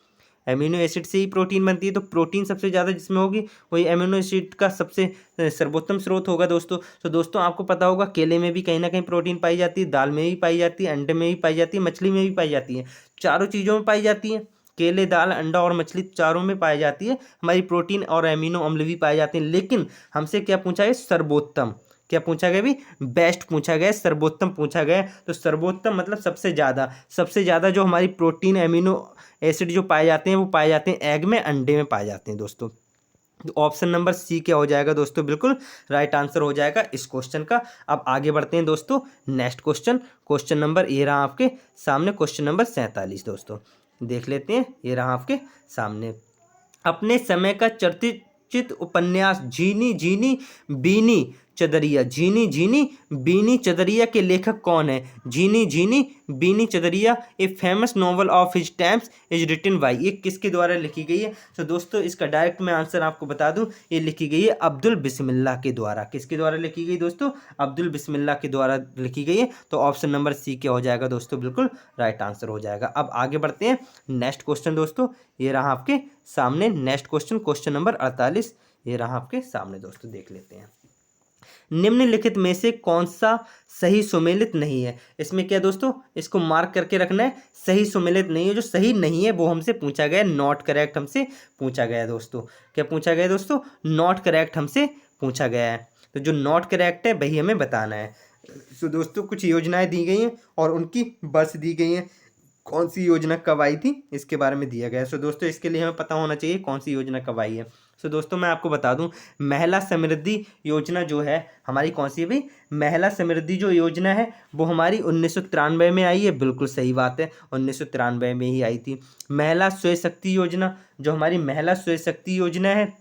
एमिनो एसिड से ही प्रोटीन बनती है। तो प्रोटीन सबसे ज़्यादा जिसमें होगी वही एमिनो एसिड का सबसे सर्वोत्तम स्रोत होगा दोस्तों। तो दोस्तों आपको पता होगा केले में भी कहीं ना कहीं प्रोटीन पाई जाती है, दाल में भी पाई जाती है, अंडे में भी पाई जाती है, मछली में भी पाई जाती है, चारों चीज़ों में पाई जाती है। केले, दाल, अंडा और मछली चारों में पाई जाती है हमारी प्रोटीन, और एमिनो अम्ल भी पाए जाते हैं। लेकिन हमसे क्या पूछा है, सर्वोत्तम, क्या पूछा गया भी, बेस्ट पूछा गया, सर्वोत्तम पूछा गया। तो सर्वोत्तम मतलब सबसे ज़्यादा, सबसे ज़्यादा जो हमारी प्रोटीन एमिनो एसिड जो पाए जाते हैं वो पाए जाते हैं एग में, अंडे में पाए जाते हैं दोस्तों। तो ऑप्शन नंबर सी क्या हो जाएगा दोस्तों, बिल्कुल राइट आंसर हो जाएगा इस क्वेश्चन का। अब आगे बढ़ते हैं दोस्तों, नेक्स्ट क्वेश्चन। क्वेश्चन नंबर ये रहा आपके सामने, क्वेश्चन नंबर 47 दोस्तों देख लेते हैं, ये रहा आपके सामने। अपने समय का चर्चित उपन्यास झीनी झीनी बीनी चदरिया, झीनी झीनी बीनी चदरिया के लेखक कौन है? झीनी Jhini Bini Chadariya a famous novel of his times is written by, ये किसके द्वारा लिखी गई है? तो दोस्तों इसका डायरेक्ट मैं आंसर आपको बता दूं, ये लिखी गई है अब्दुल बिस्मिल्लाह के द्वारा। किसके द्वारा लिखी गई दोस्तों? अब्दुल बिस्मिल्लाह के द्वारा लिखी गई है। तो ऑप्शन नंबर सी क्या हो जाएगा दोस्तों? बिल्कुल राइट आंसर हो जाएगा। अब आगे बढ़ते हैं नेक्स्ट क्वेश्चन दोस्तों, ये रहा आपके सामने नेक्स्ट क्वेश्चन, क्वेश्चन नंबर 48, ये रहा आपके सामने दोस्तों, देख लेते हैं। निम्नलिखित में से कौन सा सही सुमेलित नहीं है? इसमें क्या दोस्तों, इसको मार्क करके रखना है, सही सुमेलित नहीं है। जो सही नहीं है वो हमसे पूछा गया, नॉट करेक्ट हमसे पूछा गया है दोस्तों। क्या पूछा गया है दोस्तों? नॉट करेक्ट हमसे पूछा गया है। तो जो नॉट करेक्ट है वही हमें बताना है। तो दोस्तों कुछ योजनाएं दी गई हैं और उनकी बस दी गई हैं, कौन सी योजना कब आई थी इसके बारे में दिया गया है। सो दोस्तों इसके लिए हमें पता होना चाहिए कौन सी योजना कब आई है। सो दोस्तों मैं आपको बता दूं, महिला समृद्धि योजना जो है हमारी कौन सी है भाई? महिला समृद्धि जो योजना है वो हमारी 1993 में आई है। बिल्कुल सही बात है, 1993 में ही आई थी। महिला स्वयं शक्ति योजना, जो हमारी महिला स्वयं शक्ति योजना है,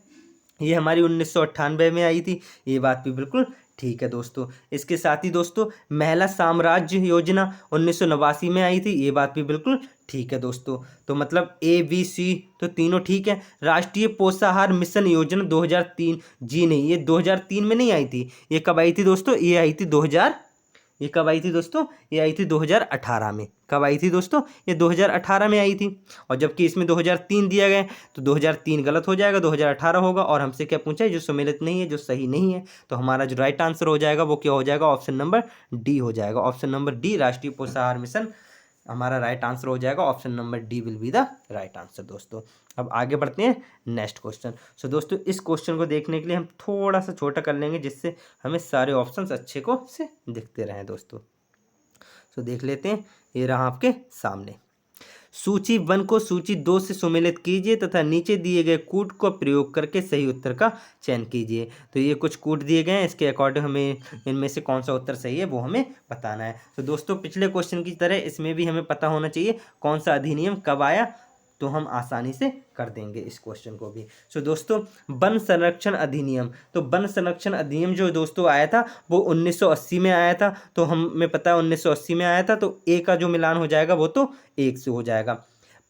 ये हमारी 1998 में आई थी। ये बात भी बिल्कुल ठीक है दोस्तों। इसके साथ ही दोस्तों महिला साम्राज्य योजना 1989 में आई थी। ये बात भी बिल्कुल ठीक है दोस्तों। तो मतलब ए बी सी तो तीनों ठीक है। राष्ट्रीय पोषाहार मिशन योजना 2003, जी नहीं, ये 2003 में नहीं आई थी। ये कब आई थी दोस्तों? ये आई थी 2000, ये कब आई थी दोस्तों? ये आई थी 2018 में। कब आई थी दोस्तों? ये 2018 में आई थी। और जबकि इसमें 2003 दिया गया है, तो 2003 गलत हो जाएगा, 2018 होगा। और हमसे क्या पूछा है? जो सम्मिलित नहीं है, जो सही नहीं है। तो हमारा जो राइट आंसर हो जाएगा वो क्या हो जाएगा? ऑप्शन नंबर डी हो जाएगा। ऑप्शन नंबर डी, राष्ट्रीय पोषाहार मिशन, हमारा राइट आंसर हो जाएगा। Option number D will be the right answer दोस्तों। अब आगे बढ़ते हैं नेक्स्ट क्वेश्चन। सो दोस्तों इस क्वेश्चन को देखने के लिए हम थोड़ा सा छोटा कर लेंगे, जिससे हमें सारे ऑप्शंस अच्छे को से दिखते रहें दोस्तों। सो देख लेते हैं, ये रहा आपके सामने। सूची 1 को सूची 2 से सुमेलित कीजिए तथा नीचे दिए गए कूट का प्रयोग करके सही उत्तर का चयन कीजिए। तो ये कुछ कूट दिए गए हैं, इसके अकॉर्डिंग हमें इनमें से कौन सा उत्तर सही है वो हमें बताना है। तो दोस्तों पिछले क्वेश्चन की तरह इसमें भी हमें पता होना चाहिए कौन सा अधिनियम कब आया, तो हम आसानी से कर देंगे इस क्वेश्चन को भी। सो दोस्तों वन संरक्षण अधिनियम, तो वन संरक्षण अधिनियम जो दोस्तों आया था वो 1980 में आया था। तो हमें पता है 1980 में आया था, तो ए का जो मिलान हो जाएगा वो तो 1 से हो जाएगा।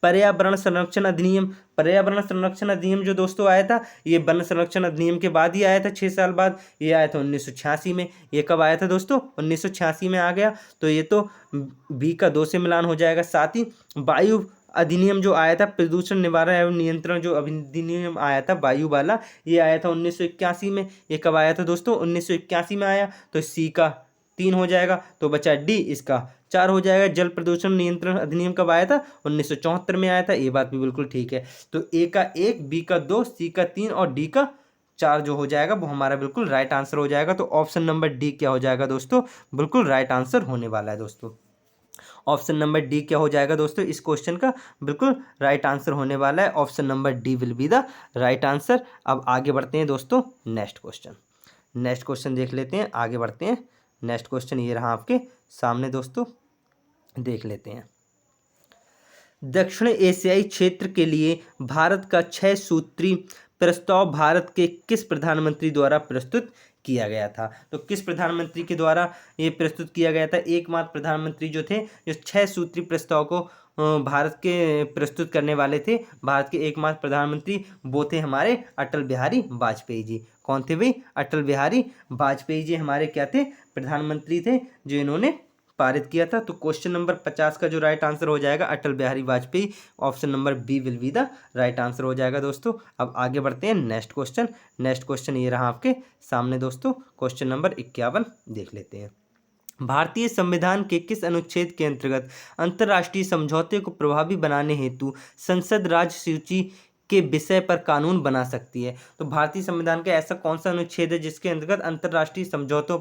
पर्यावरण संरक्षण अधिनियम, पर्यावरण संरक्षण अधिनियम जो दोस्तों आया था, ये वन संरक्षण अधिनियम के बाद ही आया था, 6 साल बाद। ये आया था 1986 में। ये कब आया था दोस्तों? 1986 में आ गया। तो ये तो बी का 2 से मिलान हो जाएगा। साथ ही वायु अधिनियम जो आया था, प्रदूषण निवारण एवं नियंत्रण जो अधिनियम आया था वायु वाला, ये आया था 1981 में। ये कब आया था दोस्तों? 1981 में आया। तो सी का 3 हो जाएगा, तो बचा डी, इसका 4 हो जाएगा। जल प्रदूषण नियंत्रण अधिनियम कब आया था? 1974 में आया था। ये बात भी बिल्कुल ठीक है। तो ए का 1, बी का 2, सी का 3 और डी का 4 जो हो जाएगा वो हमारा बिल्कुल राइट आंसर हो जाएगा। तो ऑप्शन नंबर डी क्या हो जाएगा दोस्तों? बिल्कुल राइट आंसर होने वाला है दोस्तों। ऑप्शन नंबर डी क्या हो जाएगा दोस्तों? इस क्वेश्चन का बिल्कुल राइट आंसर होने वाला है। Option number D will be the right answer. अब आगे बढ़ते हैं दोस्तों नेक्स्ट क्वेश्चन। नेक्स्ट क्वेश्चन देख लेते हैं, आगे बढ़ते हैं। नेक्स्ट क्वेश्चन ये रहा आपके सामने दोस्तों, देख लेते हैं। दक्षिण एशियाई क्षेत्र के लिए भारत का 6 सूत्री प्रस्ताव भारत के किस प्रधानमंत्री द्वारा प्रस्तुत किया गया था? तो किस प्रधानमंत्री के द्वारा ये प्रस्तुत किया गया था? एकमात्र प्रधानमंत्री जो थे, जो 6 सूत्री प्रस्ताव को भारत के प्रस्तुत करने वाले थे, भारत के एकमात्र प्रधानमंत्री वो थे हमारे अटल बिहारी वाजपेयी जी। कौन थे भाई? अटल बिहारी वाजपेयी जी हमारे क्या थे? प्रधानमंत्री थे, जो इन्होंने पारित किया था। तो क्वेश्चन नंबर 50 का जो राइट आंसर हो जाएगा Atal Bihari Vajpayee. Option number B will be the right answer हो जाएगा दोस्तों। अब आगे बढ़ते हैं नेक्स्ट क्वेश्चन। नेक्स्ट क्वेश्चन ये रहा आपके सामने दोस्तों, क्वेश्चन नंबर 51 देख लेते हैं। भारतीय संविधान के किस अनुच्छेद के अंतर्गत अंतर्राष्ट्रीय समझौते को प्रभावी बनाने हेतु संसद राज्य सूची के विषय पर कानून बना सकती है? तो भारतीय संविधान का ऐसा कौन सा अनुच्छेद है जिसके अंतर्गत अंतर्राष्ट्रीय समझौतों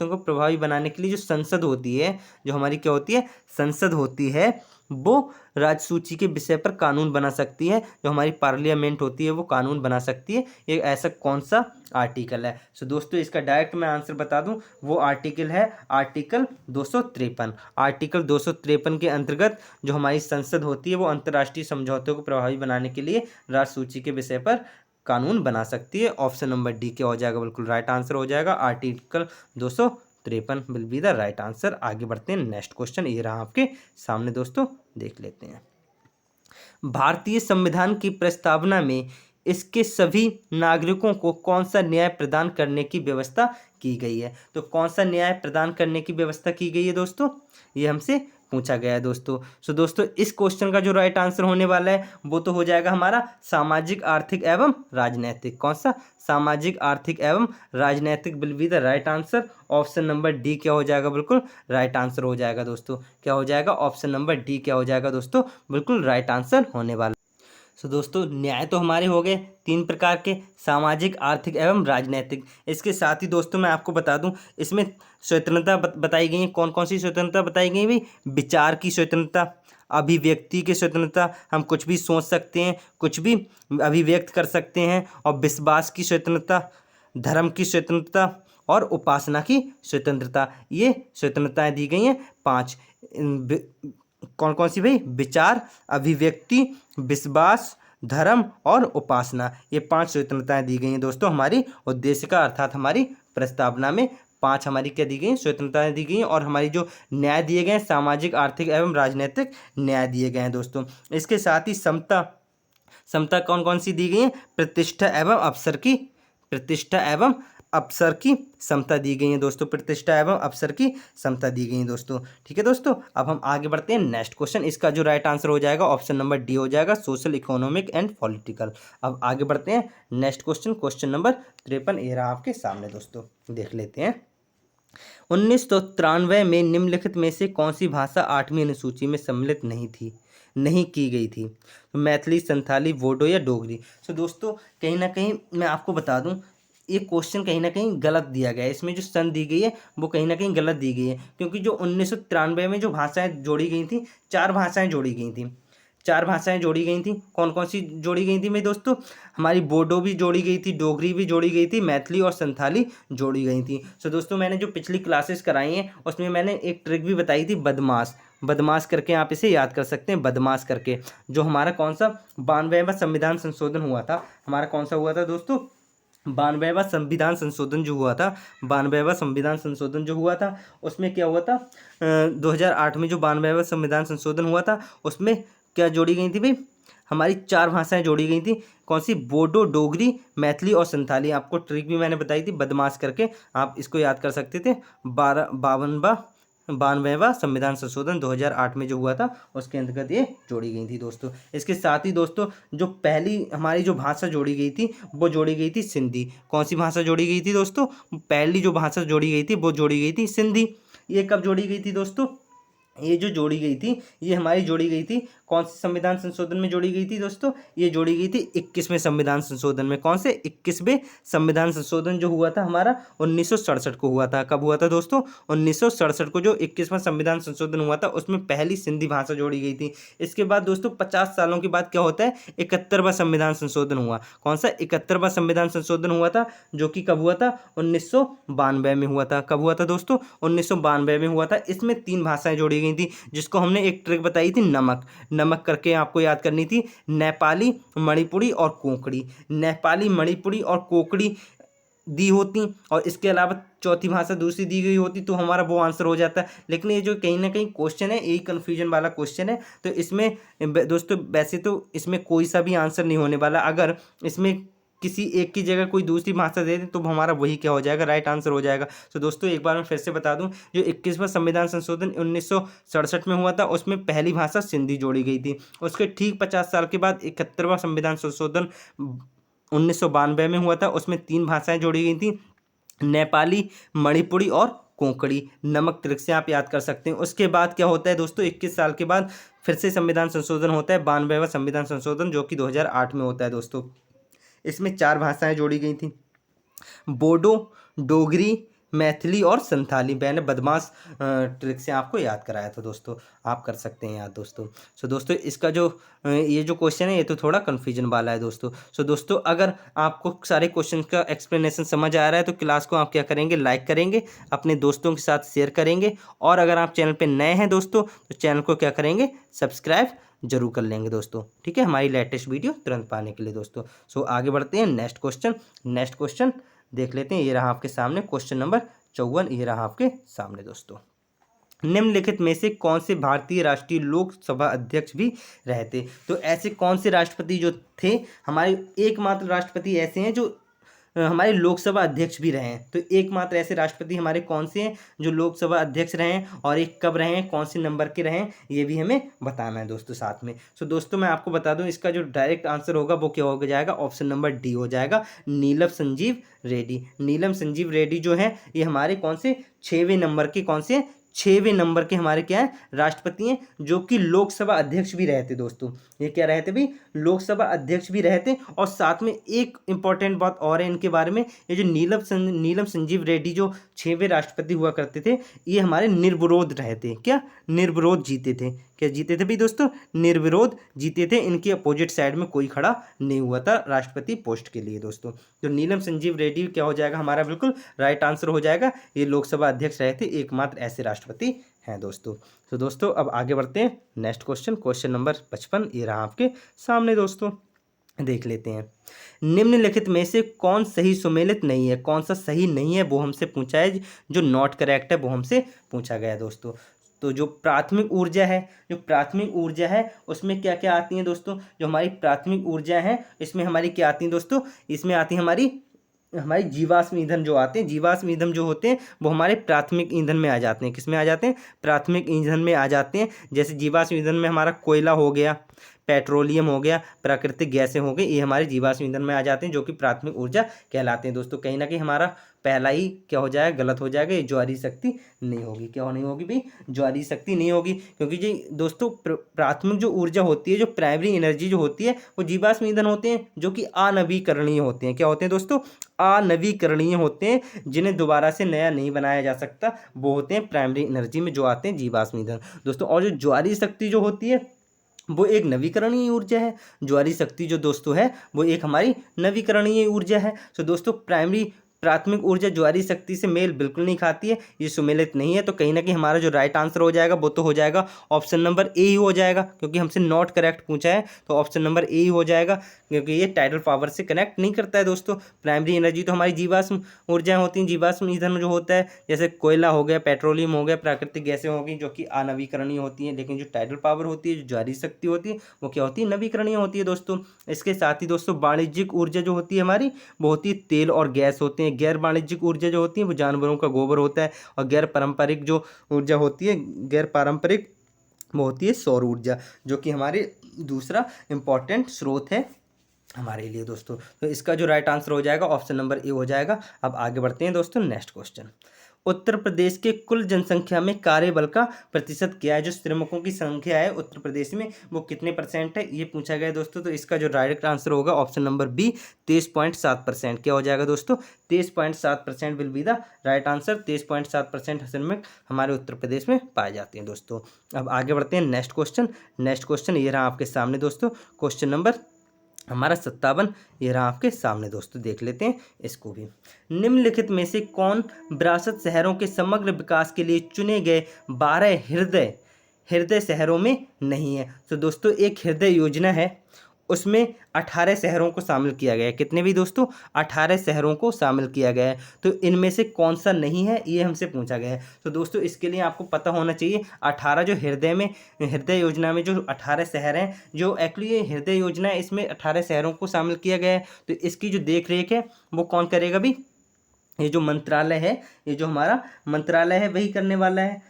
को प्रभावी बनाने के लिए जो संसद होती है, जो हमारी क्या होती है? संसद होती है, वो राजसूची के विषय पर कानून बना सकती है। जो हमारी पार्लियामेंट होती है वो कानून बना सकती है। ये ऐसा कौन सा आर्टिकल है? सो दोस्तों इसका डायरेक्ट मैं आंसर बता दूं, वो आर्टिकल है आर्टिकल 253। आर्टिकल 253 के अंतर्गत जो हमारी संसद होती है वो अंतर्राष्ट्रीय समझौतों को प्रभावी बनाने के लिए राजसूची के विषय पर कानून बना सकती है। ऑप्शन नंबर डी क्या हो जाएगा? बिल्कुल राइट आंसर हो जाएगा। Article 253 will be the right answer. आगे बढ़ते हैं, नेक्स्ट क्वेश्चन ये रहा आपके सामने दोस्तों, देख लेते हैं। भारतीय संविधान की प्रस्तावना में इसके सभी नागरिकों को कौन सा न्याय प्रदान करने की व्यवस्था की गई है? तो कौन सा न्याय प्रदान करने की व्यवस्था की गई है दोस्तों? ये हमसे पूछा गया है दोस्तों। सो दोस्तों इस क्वेश्चन का जो राइट आंसर होने वाला है वो तो हो जाएगा हमारा सामाजिक, आर्थिक एवं राजनैतिक। कौन सा? सामाजिक, आर्थिक एवं राजनैतिक will be the right answer. Option number D क्या हो जाएगा? बिल्कुल राइट आंसर हो जाएगा दोस्तों। क्या हो जाएगा? ऑप्शन नंबर डी क्या हो जाएगा दोस्तों? बिल्कुल राइट आंसर होने वाला। सो दोस्तों न्याय तो हमारे हो गए तीन प्रकार के, सामाजिक, आर्थिक एवं राजनैतिक। इसके साथ ही दोस्तों मैं आपको बता दूं, इसमें स्वतंत्रता बताई गई है। कौन कौन सी स्वतंत्रता बताई गई भाई? विचार की स्वतंत्रता, अभिव्यक्ति की स्वतंत्रता, हम कुछ भी सोच सकते हैं, कुछ भी अभिव्यक्त कर सकते हैं, और विश्वास की स्वतंत्रता, धर्म की स्वतंत्रता और उपासना की स्वतंत्रता। ये स्वतंत्रताएं दी गई हैं 5। कौन कौन सी भाई? विचार, अभिव्यक्ति, विश्वास, धर्म और उपासना। ये 5 स्वतंत्रताएं दी गई हैं दोस्तों हमारी उद्देशिका अर्थात हमारी प्रस्तावना में। 5 हमारी क्या दी गई? स्वतंत्रताएं दी गई हैं। और हमारी जो न्याय दिए गए हैं, सामाजिक, आर्थिक एवं राजनीतिक न्याय दिए गए हैं दोस्तों। इसके साथ ही समता, समता कौन कौन सी दी गई है? प्रतिष्ठा एवं अवसर की, प्रतिष्ठा एवं अवसर की समता दी गई है दोस्तों। प्रतिष्ठा एवं अवसर की समता दी गई है दोस्तों। ठीक है दोस्तों, अब हम आगे बढ़ते हैं नेक्स्ट क्वेश्चन। इसका जो राइट आंसर हो जाएगा ऑप्शन नंबर डी हो जाएगा, सोशल, इकोनॉमिक एंड पॉलिटिकल। अब आगे बढ़ते हैं नेक्स्ट क्वेश्चन, क्वेश्चन नंबर 53 ये रहा आपके सामने दोस्तों, देख लेते हैं। 1993 में निम्नलिखित में से कौन सी भाषा 8वीं अनुसूची में सम्मिलित नहीं की गई थी? तो मैथिली, संथाली, बोडो या डोगरी। सो दोस्तों कहीं ना कहीं मैं आपको बता दूं, ये क्वेश्चन कहीं ना कहीं गलत दिया गया है। इसमें जो सन दी गई है वो कहीं ना कहीं गलत दी गई है, क्योंकि जो 1993 में जो भाषाएं जोड़ी गई थी, 4 भाषाएं जोड़ी गई थी। 4 भाषाएं जोड़ी गई थी। कौन कौन सी जोड़ी गई थी मेरे दोस्तों? हमारी बोडो भी जोड़ी गई थी, डोगरी भी जोड़ी गई थी, मैथिली और संथाली जोड़ी गई थी। सो दोस्तों मैंने जो पिछली क्लासेस कराई हैं उसमें मैंने एक ट्रिक भी बताई थी, बदमाश। बदमाश करके आप इसे याद कर सकते हैं, बदमाश करके। जो हमारा कौन सा 92वां संविधान संशोधन हुआ था, हमारा कौन सा हुआ था दोस्तों? 92वां संविधान संशोधन जो हुआ था, 92वां संविधान संशोधन जो हुआ था उसमें क्या हुआ था? 2008 में जो 92वां संविधान संशोधन हुआ था उसमें क्या जोड़ी गई थी भाई? हमारी 4 भाषाएं जोड़ी गई थी। कौन सी? बोडो, डोगरी, मैथिली और संथाली। आपको ट्रिक भी मैंने बताई थी, बदमाश करके आप इसको याद कर सकते थे। 92वां संविधान संशोधन 2008 में जो हुआ था उसके अंतर्गत ये जोड़ी गई थी दोस्तों। इसके साथ ही दोस्तों जो पहली हमारी जो भाषा जोड़ी गई थी वो जोड़ी गई थी सिंधी। कौन सी भाषा जोड़ी गई थी दोस्तों? पहली जो भाषा जोड़ी गई थी वो जोड़ी गई थी सिंधी। ये कब जोड़ी गई थी दोस्तों? ये जो जोड़ी गई थी ये हमारी जोड़ी गई थी कौन से संविधान संशोधन में जोड़ी गई थी दोस्तों? ये जोड़ी गई थी 21वें संविधान संशोधन में। कौन से? 21वें संविधान संशोधन जो हुआ था हमारा 1967 को हुआ था। कब हुआ था दोस्तों? 1967 को जो 21वां संविधान संशोधन हुआ था उसमें पहली सिंधी भाषा जोड़ी गई थी। इसके बाद दोस्तों 50 सालों के बाद क्या होता है? 71वां संविधान संशोधन हुआ। कौन सा? 71वां संविधान संशोधन हुआ था, जो कि कब हुआ था? 1992 में हुआ था। कब हुआ था दोस्तों? 1992 में हुआ था। इसमें 3 भाषाएं जोड़ी गई थी, जिसको हमने एक ट्रिक बताई थी, नमक। नमक करके आपको याद करनी थी। नेपाली, मणिपुरी और कोंकणी। नेपाली, मणिपुरी और कोंकणी दी होती और इसके अलावा चौथी भाषा दूसरी दी गई होती तो हमारा वो आंसर हो जाता है। लेकिन ये जो कहीं ना कहीं क्वेश्चन है यही कन्फ्यूजन वाला क्वेश्चन है, तो इसमें दोस्तों वैसे तो इसमें कोई सा भी आंसर नहीं होने वाला। अगर इसमें किसी एक की जगह कोई दूसरी भाषा दे दे तो हमारा वही क्या हो जाएगा? राइट आंसर हो जाएगा। तो दोस्तों एक बार मैं फिर से बता दूं, जो 21वां संविधान संशोधन 1967 में हुआ था उसमें पहली भाषा सिंधी जोड़ी गई थी। उसके ठीक 50 साल के बाद 71वां संविधान संशोधन 1992 में हुआ था, उसमें 3 भाषाएं जोड़ी गई थी, नेपाली, मणिपुरी और कोंकणी। नमक ट्रिक से आप याद कर सकते हैं। उसके बाद क्या होता है दोस्तों? 21 साल के बाद फिर से संविधान संशोधन होता है, 92वां संविधान संशोधन, जो कि 2008 में होता है दोस्तों। इसमें 4 भाषाएं जोड़ी गई थी, बोडो, डोगरी, मैथिली और संथाली। मैंने बदमाश ट्रिक से आपको याद कराया था दोस्तों, आप कर सकते हैं याद दोस्तों। सो दोस्तों इसका जो ये जो क्वेश्चन है ये तो थोड़ा कन्फ्यूजन वाला है दोस्तों। सो दोस्तों अगर आपको सारे क्वेश्चन का एक्सप्लेनेशन समझ आ रहा है तो क्लास को आप क्या करेंगे, लाइक करेंगे, अपने दोस्तों के साथ शेयर करेंगे, और अगर आप चैनल पर नए हैं दोस्तों तो चैनल को क्या करेंगे, सब्सक्राइब जरूर कर लेंगे दोस्तों, ठीक है, हमारी लेटेस्ट वीडियो तुरंत पाने के लिए दोस्तों। सो आगे बढ़ते हैं, नेक्स्ट क्वेश्चन देख लेते हैं। ये रहा आपके सामने क्वेश्चन नंबर 54, ये रहा आपके सामने दोस्तों। निम्नलिखित में से कौन से भारतीय राष्ट्रीय लोकसभा अध्यक्ष भी रहे थे? तो ऐसे कौन से राष्ट्रपति जो थे, हमारे एकमात्र राष्ट्रपति ऐसे हैं जो हमारे लोकसभा अध्यक्ष भी रहे हैं। तो एकमात्र ऐसे राष्ट्रपति हमारे कौन से हैं जो लोकसभा अध्यक्ष रहे हैं, और एक कब रहे हैं, कौन से नंबर के रहे हैं, ये भी हमें बताना है दोस्तों साथ में। सो दोस्तों मैं आपको बता दूं, इसका जो डायरेक्ट आंसर होगा वो क्या हो जाएगा, ऑप्शन नंबर डी हो जाएगा, नीलम संजीव रेड्डी। नीलम संजीव रेड्डी जो है ये हमारे कौन से 6वें नंबर के, कौन से 6वें नंबर के हमारे क्या है, राष्ट्रपति हैं, जो कि लोकसभा अध्यक्ष भी रहे थे दोस्तों। ये क्या रहे थे भी, लोकसभा अध्यक्ष भी रहे थे। और साथ में एक इंपॉर्टेंट बात और है इनके बारे में, ये जो नीलम संजीव रेड्डी जो 6वें राष्ट्रपति हुआ करते थे, ये हमारे निर्विरोध रहे थे। क्या, निर्विरोध जीते थे। क्या जीते थे भी दोस्तों, निर्विरोध जीते थे। इनके अपोजिट साइड में कोई खड़ा नहीं हुआ था राष्ट्रपति पोस्ट के लिए दोस्तों। तो नीलम संजीव रेड्डी क्या हो जाएगा, हमारा बिल्कुल राइट आंसर हो जाएगा। ये लोकसभा अध्यक्ष रहे थे, एकमात्र ऐसे राष्ट्रपति हैं दोस्तों। तो दोस्तों अब आगे बढ़ते हैं, नेक्स्ट क्वेश्चन नंबर 55, ये रहा आपके सामने दोस्तों, देख लेते हैं। निम्नलिखित में से कौन सही सुमेलित नहीं है, कौन सा सही नहीं है वो हमसे पूछा है, जो नॉट करेक्ट है वो हमसे पूछा गया है दोस्तों। तो जो प्राथमिक ऊर्जा है उसमें क्या क्या आती हैं दोस्तों, जो हमारी प्राथमिक ऊर्जा है इसमें हमारी क्या आती हैं दोस्तों, इसमें आती है हमारी जीवाश्म ईंधन जो आते हैं, जीवाश्म ईंधन जो होते हैं वो हमारे प्राथमिक ईंधन में आ जाते हैं। किस में आ जाते हैं, प्राथमिक ईंधन में आ जाते हैं। जैसे जीवाश्म ईंधन में हमारा कोयला हो गया, पेट्रोलियम हो गया, प्राकृतिक गैसें हो गई, ये हमारे जीवाश्म ईंधन में आ जाते हैं, जो कि प्राथमिक ऊर्जा कहलाते हैं दोस्तों। कहीं ना कहीं हमारा पहला ही क्या हो जाएगा, गलत हो जाएगा, ये ज्वारीय शक्ति नहीं होगी। क्या नहीं होगी भी, ज्वारीय शक्ति नहीं होगी, क्योंकि जी दोस्तों प्राथमिक जो ऊर्जा होती है, जो प्राइमरी एनर्जी जो होती है, वो जीवाश्म ईंधन होते हैं, जो कि अनवीकरणीय होते हैं। क्या होते हैं दोस्तों, अनवीकरणीय होते हैं, जिन्हें दोबारा से नया नहीं बनाया जा सकता, वो होते हैं प्राइमरी एनर्जी में जो आते हैं जीवाश्म ईंधन दोस्तों। और जो ज्वारीय शक्ति जो होती है वो एक नवीकरणीय ऊर्जा है। ज्वारीय शक्ति जो दोस्तों है वो एक हमारी नवीकरणीय ऊर्जा है। तो दोस्तों प्राथमिक ऊर्जा ज्वारीय शक्ति से मेल बिल्कुल नहीं खाती है, ये सुमेलित नहीं है। तो कहीं ना कहीं हमारा जो राइट आंसर हो जाएगा वो तो हो जाएगा ऑप्शन नंबर ए ही हो जाएगा, क्योंकि हमसे नॉट करेक्ट पूछा है, तो ऑप्शन नंबर ए ही हो जाएगा, क्योंकि ये टाइडल पावर से कनेक्ट नहीं करता है दोस्तों। प्राइमरी एनर्जी तो हमारी जीवाश्म ऊर्जाएं होती हैं, जीवाश्म ईंधन जो होता है, जैसे कोयला हो गया, पेट्रोलियम हो गया, प्राकृतिक गैसें हो गई, जो कि अनवीकरणीय होती हैं। लेकिन जो टाइडल पावर होती है, जो ज्वारीय शक्ति होती है, वो क्या होती है, नवीकरणीय होती है दोस्तों। इसके साथ ही दोस्तों वाणिज्यिक ऊर्जा जो होती है हमारी, वो होती है तेल और गैस होते हैं। गैर वाणिज्यिक ऊर्जा जो होती है वो जानवरों का गोबर होता है। और गैर पारंपरिक जो ऊर्जा होती है, गैर पारंपरिक वो होती है सौर ऊर्जा, जो कि हमारे दूसरा इंपॉर्टेंट स्रोत है हमारे लिए दोस्तों। तो इसका जो राइट आंसर हो जाएगा ऑप्शन नंबर ए हो जाएगा। अब आगे बढ़ते हैं दोस्तों, नेक्स्ट क्वेश्चन। उत्तर प्रदेश के कुल जनसंख्या में कार्यबल का प्रतिशत क्या है, जो श्रमिकों की संख्या है उत्तर प्रदेश में वो कितने परसेंट है, ये पूछा गया है दोस्तों। तो इसका जो डायरेक्ट आंसर होगा ऑप्शन नंबर बी 23.7%। क्या हो जाएगा दोस्तों, 23.7% will be the right answer. 23.7% श्रमिक हमारे उत्तर प्रदेश में पाए जाते हैं दोस्तों। अब आगे बढ़ते हैं, नेक्स्ट क्वेश्चन ये रहा आपके सामने दोस्तों, क्वेश्चन नंबर हमारा 57, ये रहा आपके सामने दोस्तों, देख लेते हैं इसको भी। निम्नलिखित में से कौन विरासत शहरों के समग्र विकास के लिए चुने गए 12 हृदय शहरों में नहीं है? तो दोस्तों एक हृदय योजना है, उसमें 18 शहरों को शामिल किया गया है। कितने भी दोस्तों, 18 शहरों को शामिल किया गया है। तो इनमें से कौन सा नहीं है, ये हमसे पूछा गया है। तो दोस्तों इसके लिए आपको पता होना चाहिए 18 जो हृदय योजना में जो 18 शहर हैं, जो एक्चुअली ये हृदय योजना है, इसमें 18 शहरों को शामिल किया गया है। तो इसकी जो देख रेख है वो कौन करेगा भी, ये जो मंत्रालय है, ये जो हमारा मंत्रालय है वही करने वाला है।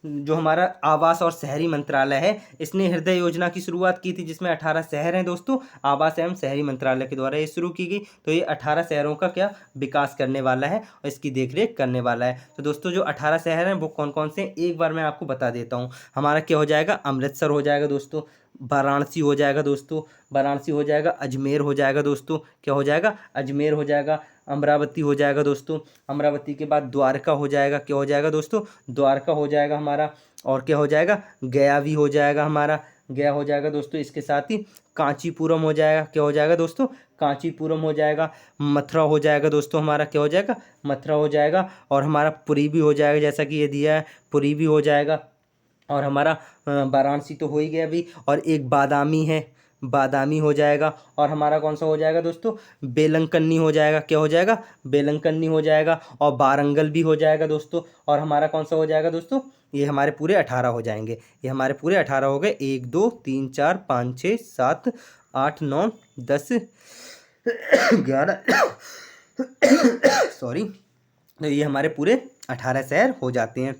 जो हमारा आवास और शहरी मंत्रालय है, इसने हृदय योजना की शुरुआत की थी, जिसमें 18 शहर हैं दोस्तों। आवास एवं शहरी मंत्रालय के द्वारा ये शुरू की गई। तो ये 18 शहरों का क्या विकास करने वाला है और इसकी देखरेख करने वाला है। तो दोस्तों जो 18 शहर हैं वो कौन कौन से हैं, एक बार मैं आपको बता देता हूँ। हमारा क्या हो जाएगा, अमृतसर हो जाएगा दोस्तों, वाराणसी हो जाएगा दोस्तों, वाराणसी हो जाएगा, अजमेर हो जाएगा दोस्तों, क्या हो जाएगा, अजमेर हो जाएगा, अमरावती हो जाएगा दोस्तों। अमरावती के बाद द्वारका हो जाएगा। क्या हो जाएगा दोस्तों? द्वारका हो जाएगा हमारा। और क्या हो जाएगा? गया भी हो जाएगा हमारा। गया हो जाएगा दोस्तों। इसके साथ ही कांचीपुरम हो जाएगा। क्या हो जाएगा दोस्तों? कांचीपुरम हो जाएगा। मथुरा हो जाएगा दोस्तों हमारा। क्या हो जाएगा? मथुरा हो जाएगा। और हमारा पुरी भी हो जाएगा, जैसा कि ये दिया है, पुरी भी हो जाएगा। और हमारा वाराणसी तो हो ही गया अभी। और एक बादामी है, बादामी हो जाएगा। और हमारा कौन सा हो जाएगा दोस्तों? बेलंकन्नी हो जाएगा। क्या हो जाएगा? बेलंकन्नी हो जाएगा। और वारंगल भी हो जाएगा दोस्तों। और हमारा कौन सा हो जाएगा दोस्तों? ये हमारे पूरे 18 हो जाएंगे। ये हमारे पूरे 18 हो गए। 1 2 3 4 5 6 7 8 9 10 11 सॉरी। तो ये हमारे पूरे 18 शहर हो जाते हैं।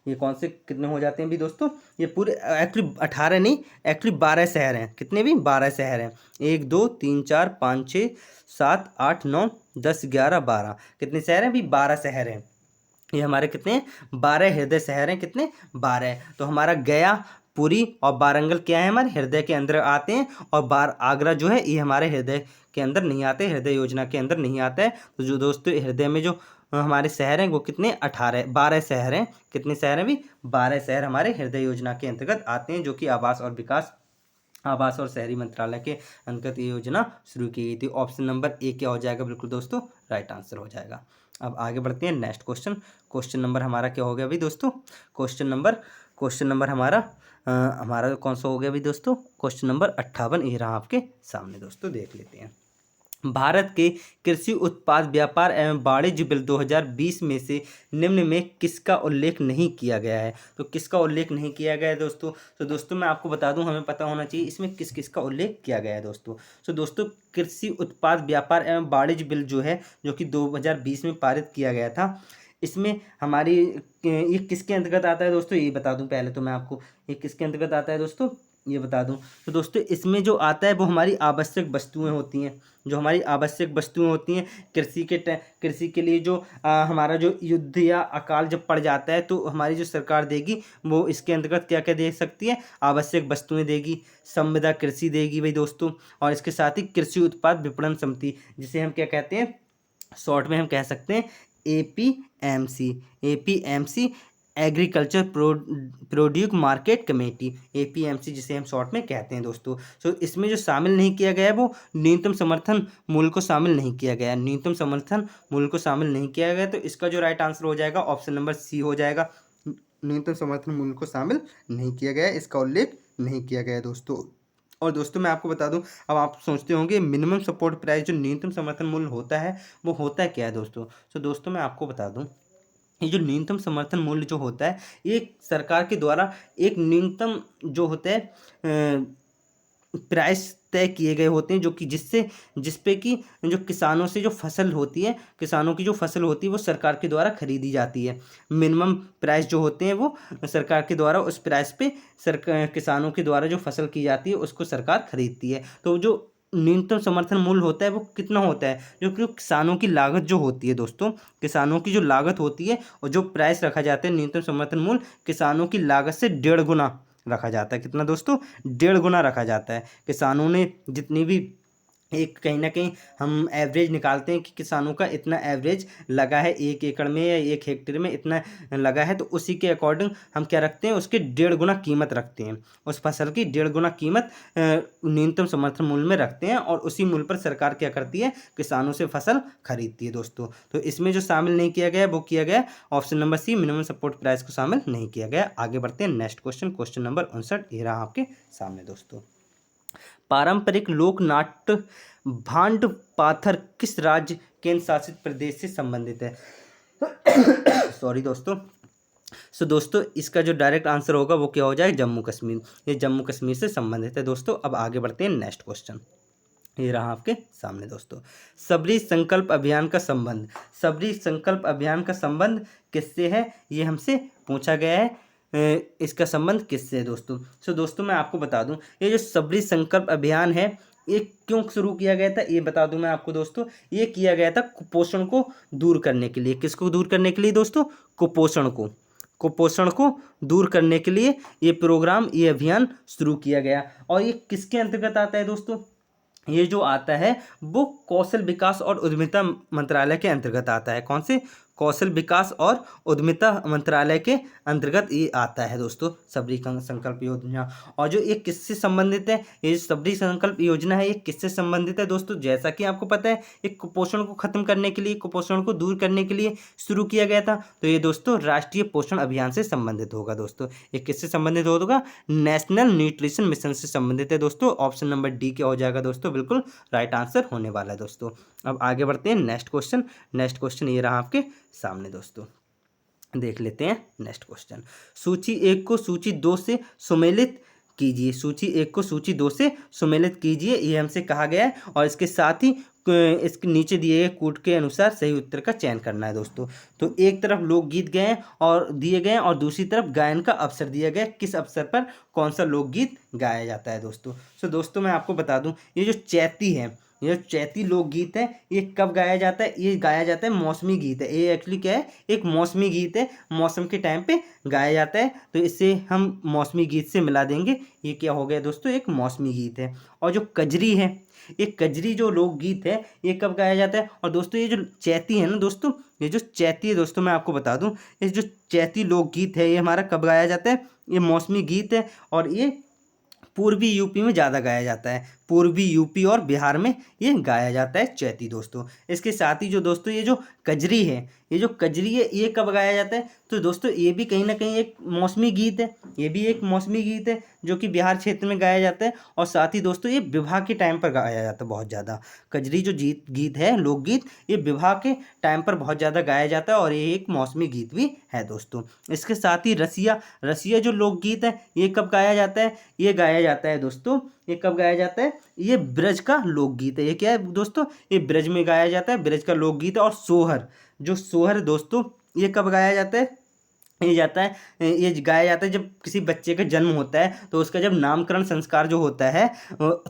ये कौन से कितने हो जाते हैं भी दोस्तों? ये पूरे एक्चुअली 18 नहीं, एक्चुअली 12 शहर हैं। कितने भी? 12 शहर हैं। 1 2 3 4 5 6 7 8 9 10 11 12। कितने शहर हैं भी? 12 शहर हैं। ये हमारे कितने हैं? 12 हृदय शहर हैं। कितने? 12। तो हमारा गया, पुरी और वारंगल क्या है? हमारे हृदय के अंदर आते हैं। और आगरा जो है ये हमारे हृदय के अंदर नहीं आते, हृदय योजना के अंदर नहीं आता है। तो जो दोस्तों हृदय में जो हमारे शहर हैं वो कितने? 12 शहर हैं। कितने शहर हैं भी? 12 शहर हमारे हृदय योजना के अंतर्गत आते हैं, जो कि आवास और शहरी मंत्रालय के अंतर्गत ये योजना शुरू की गई थी। ऑप्शन नंबर ए क्या हो जाएगा? बिल्कुल दोस्तों राइट आंसर हो जाएगा। अब आगे बढ़ते हैं नेक्स्ट क्वेश्चन। क्वेश्चन नंबर हमारा क्या हो गया अभी दोस्तों? क्वेश्चन नंबर हमारा कौन सा हो गया अभी दोस्तों? क्वेश्चन नंबर 58 ये रहा आपके सामने दोस्तों, देख लेते हैं। भारत के कृषि उत्पाद व्यापार एवं वाणिज्य बिल 2020 में से निम्न में किसका उल्लेख नहीं किया गया है? तो किसका उल्लेख नहीं किया गया है दोस्तों? तो दोस्तों मैं आपको बता दूं, हमें पता होना चाहिए इसमें किस किस का उल्लेख किया गया है दोस्तों। तो दोस्तों कृषि उत्पाद व्यापार एवं वाणिज्य बिल जो है, जो कि 2020 में पारित किया गया था, इसमें हमारी ये किसके अंतर्गत आता है दोस्तों? ये बता दूं पहले तो मैं आपको, ये किसके अंतर्गत आता है दोस्तों ये बता दूं। तो दोस्तों इसमें जो आता है वो हमारी आवश्यक वस्तुएं होती हैं। जो हमारी आवश्यक वस्तुएं होती हैं कृषि के लिए, जो हमारा जो युद्ध या अकाल जब पड़ जाता है, तो हमारी जो सरकार देगी वो इसके अंतर्गत क्या क्या दे सकती है? आवश्यक वस्तुएं देगी, संविदा कृषि देगी भाई दोस्तों। और इसके साथ ही कृषि उत्पाद विपणन समिति, जिसे हम क्या कहते हैं, शॉर्ट में हम कह सकते हैं APMC, agriculture produce market committee, APMC जिसे हम शॉर्ट में कहते हैं दोस्तों। तो इसमें जो शामिल नहीं किया गया है वो न्यूनतम समर्थन मूल्य को शामिल नहीं किया गया है। न्यूनतम समर्थन मूल्य को शामिल नहीं किया गया, तो इसका जो राइट आंसर हो जाएगा ऑप्शन नंबर सी हो जाएगा। न्यूनतम समर्थन मूल्य को शामिल नहीं किया गया है, इसका उल्लेख नहीं किया गया है दोस्तों। और दोस्तों मैं आपको बता दूं, अब आप सोचते होंगे मिनिमम सपोर्ट प्राइस जो न्यूनतम समर्थन मूल्य होता है वो होता है क्या है दोस्तों? तो दोस्तों मैं आपको बता दूं, ये जो न्यूनतम समर्थन मूल्य जो होता है, ये सरकार के द्वारा एक न्यूनतम जो होता है प्राइस तय किए गए होते हैं, जो कि जिस पे कि जो किसानों से जो फसल होती है, किसानों की जो फसल होती है वो सरकार के द्वारा खरीदी जाती है। मिनिमम प्राइस जो होते हैं वो सरकार के द्वारा उस प्राइस पे किसानों के द्वारा जो फसल की जाती है उसको सरकार खरीदती है। तो जो न्यूनतम समर्थन मूल्य होता है वो कितना होता है? जो कि किसानों की लागत जो होती है दोस्तों, किसानों की जो लागत होती है और जो प्राइस रखा जाता है न्यूनतम समर्थन मूल्य, किसानों की लागत से 1.5 गुना रखा जाता है। कितना दोस्तों? 1.5 गुना रखा जाता है। किसानों ने जितनी भी एक कहीं ना कहीं हम एवरेज निकालते हैं कि किसानों का इतना एवरेज लगा है 1 एकड़ में या 1 हेक्टेयर में इतना लगा है, तो उसी के अकॉर्डिंग हम क्या रखते हैं, उसके 1.5 गुना कीमत रखते हैं। उस फसल की 1.5 गुना कीमत न्यूनतम समर्थन मूल्य में रखते हैं, और उसी मूल्य पर सरकार क्या करती है? किसानों से फसल खरीदती है दोस्तों। तो इसमें जो शामिल नहीं किया गया वो किया गया option number C, minimum support price को शामिल नहीं किया गया। आगे बढ़ते हैं नेक्स्ट क्वेश्चन। क्वेश्चन नंबर 59 ये रहा आपके सामने दोस्तों। पारंपरिक लोक नाट्य भांड पाथर किस राज्य केंद्र शासित प्रदेश से संबंधित है? सॉरी दोस्तों। दोस्तों इसका जो डायरेक्ट आंसर होगा वो क्या हो जाए? जम्मू कश्मीर। ये जम्मू कश्मीर से संबंधित है दोस्तों। अब आगे बढ़ते हैं नेक्स्ट क्वेश्चन, ये रहा आपके सामने दोस्तों। सबरी संकल्प अभियान का संबंध, सबरी संकल्प अभियान का संबंध किससे है? ये हमसे पूछा गया है। इसका संबंध किससे है दोस्तों? दोस्तों मैं आपको बता दूं, ये जो सबरी संकल्प अभियान है ये क्यों शुरू किया गया था ये बता दूं मैं आपको दोस्तों। ये किया गया था कुपोषण को दूर करने के लिए। किसको दूर करने के लिए दोस्तों? कुपोषण को दूर करने के लिए ये प्रोग्राम, ये अभियान शुरू किया गया। और ये किसके अंतर्गत आता है दोस्तों? ये जो आता है वो कौशल विकास और उद्यमिता मंत्रालय के अंतर्गत आता है। कौन से? कौशल विकास और उद्यमिता मंत्रालय के अंतर्गत ये आता है दोस्तों, सबरी संकल्प योजना। और जो ये किससे संबंधित है, ये जो सबरी संकल्प योजना है, ये किससे संबंधित है दोस्तों? जैसा कि आपको पता है, ये कुपोषण को खत्म करने के लिए, कुपोषण को दूर करने के लिए शुरू किया गया था। तो ये दोस्तों राष्ट्रीय पोषण अभियान से संबंधित होगा दोस्तों। ये किससे संबंधित होगा? नेशनल न्यूट्रिशन मिशन से संबंधित है दोस्तों। ऑप्शन नंबर डी क्या हो जाएगा दोस्तों? बिल्कुल राइट आंसर होने वाला है दोस्तों। अब आगे बढ़ते हैं नेक्स्ट क्वेश्चन। नेक्स्ट क्वेश्चन ये रहा आपके सामने दोस्तों, देख लेते हैं नेक्स्ट क्वेश्चन। सूची 1 को सूची 2 से सुमेलित कीजिए। सूची 1 को सूची 2 से सुमेलित कीजिए, ये हमसे कहा गया है। और इसके साथ ही इसके नीचे दिए गए कूट के अनुसार सही उत्तर का चयन करना है दोस्तों। तो एक तरफ लोकगीत गए और दिए गए और दूसरी तरफ गायन का अवसर दिया गया। किस अवसर पर कौन सा लोकगीत गाया जाता है दोस्तों? सो दोस्तों मैं आपको बता दूं, ये जो चैती है, ये जो चैती लोकगीत है, ये कब गाया जाता है? ये गाया जाता है मौसमी गीत है। ये एक्चुअली क्या है? एक मौसमी गीत है, मौसम के टाइम पे गाया जाता है। तो इससे हम मौसमी गीत से मिला देंगे। ये क्या हो गया दोस्तों? एक मौसमी गीत है। और जो कजरी है, ये कजरी जो लोकगीत है, ये कब गाया जाता है? और दोस्तों ये जो चैती है ना दोस्तों, ये जो चैती है दोस्तों, मैं आपको बता दूं, ये जो चैती लोकगीत है, ये हमारा कब गाया जाता है? ये मौसमी गीत है और ये पूर्वी यूपी में ज़्यादा गाया जाता है। पूर्वी यूपी और बिहार में ये गाया जाता है चैती दोस्तों। इसके साथ ही जो दोस्तों ये जो कजरी है, ये जो कजरी है, ये कब गाया जाता है? तो दोस्तों ये भी कहीं ना कहीं एक मौसमी गीत है। ये भी एक मौसमी गीत है जो कि बिहार क्षेत्र में गाया जाता है। और साथ ही दोस्तों ये विवाह के टाइम पर गाया जाता है बहुत ज़्यादा। कजरी जो गीत है, लोकगीत, ये विवाह के टाइम पर बहुत ज़्यादा गाया जाता है और ये एक मौसमी गीत भी है दोस्तों। इसके साथ ही रसिया, रसिया जो लोकगीत है, ये कब गाया जाता है? ये गाया जाता है दोस्तों, ये कब गाया जाता है? ये ब्रज का लोकगीत है। ये क्या है दोस्तों? ये ब्रज में गाया जाता है, ब्रज का लोकगीत है। और सोहर, जो सोहर है दोस्तों, ये कब गाया जाता है? ये गाया जाता है जब किसी बच्चे का जन्म होता है, तो उसका जब नामकरण संस्कार जो होता है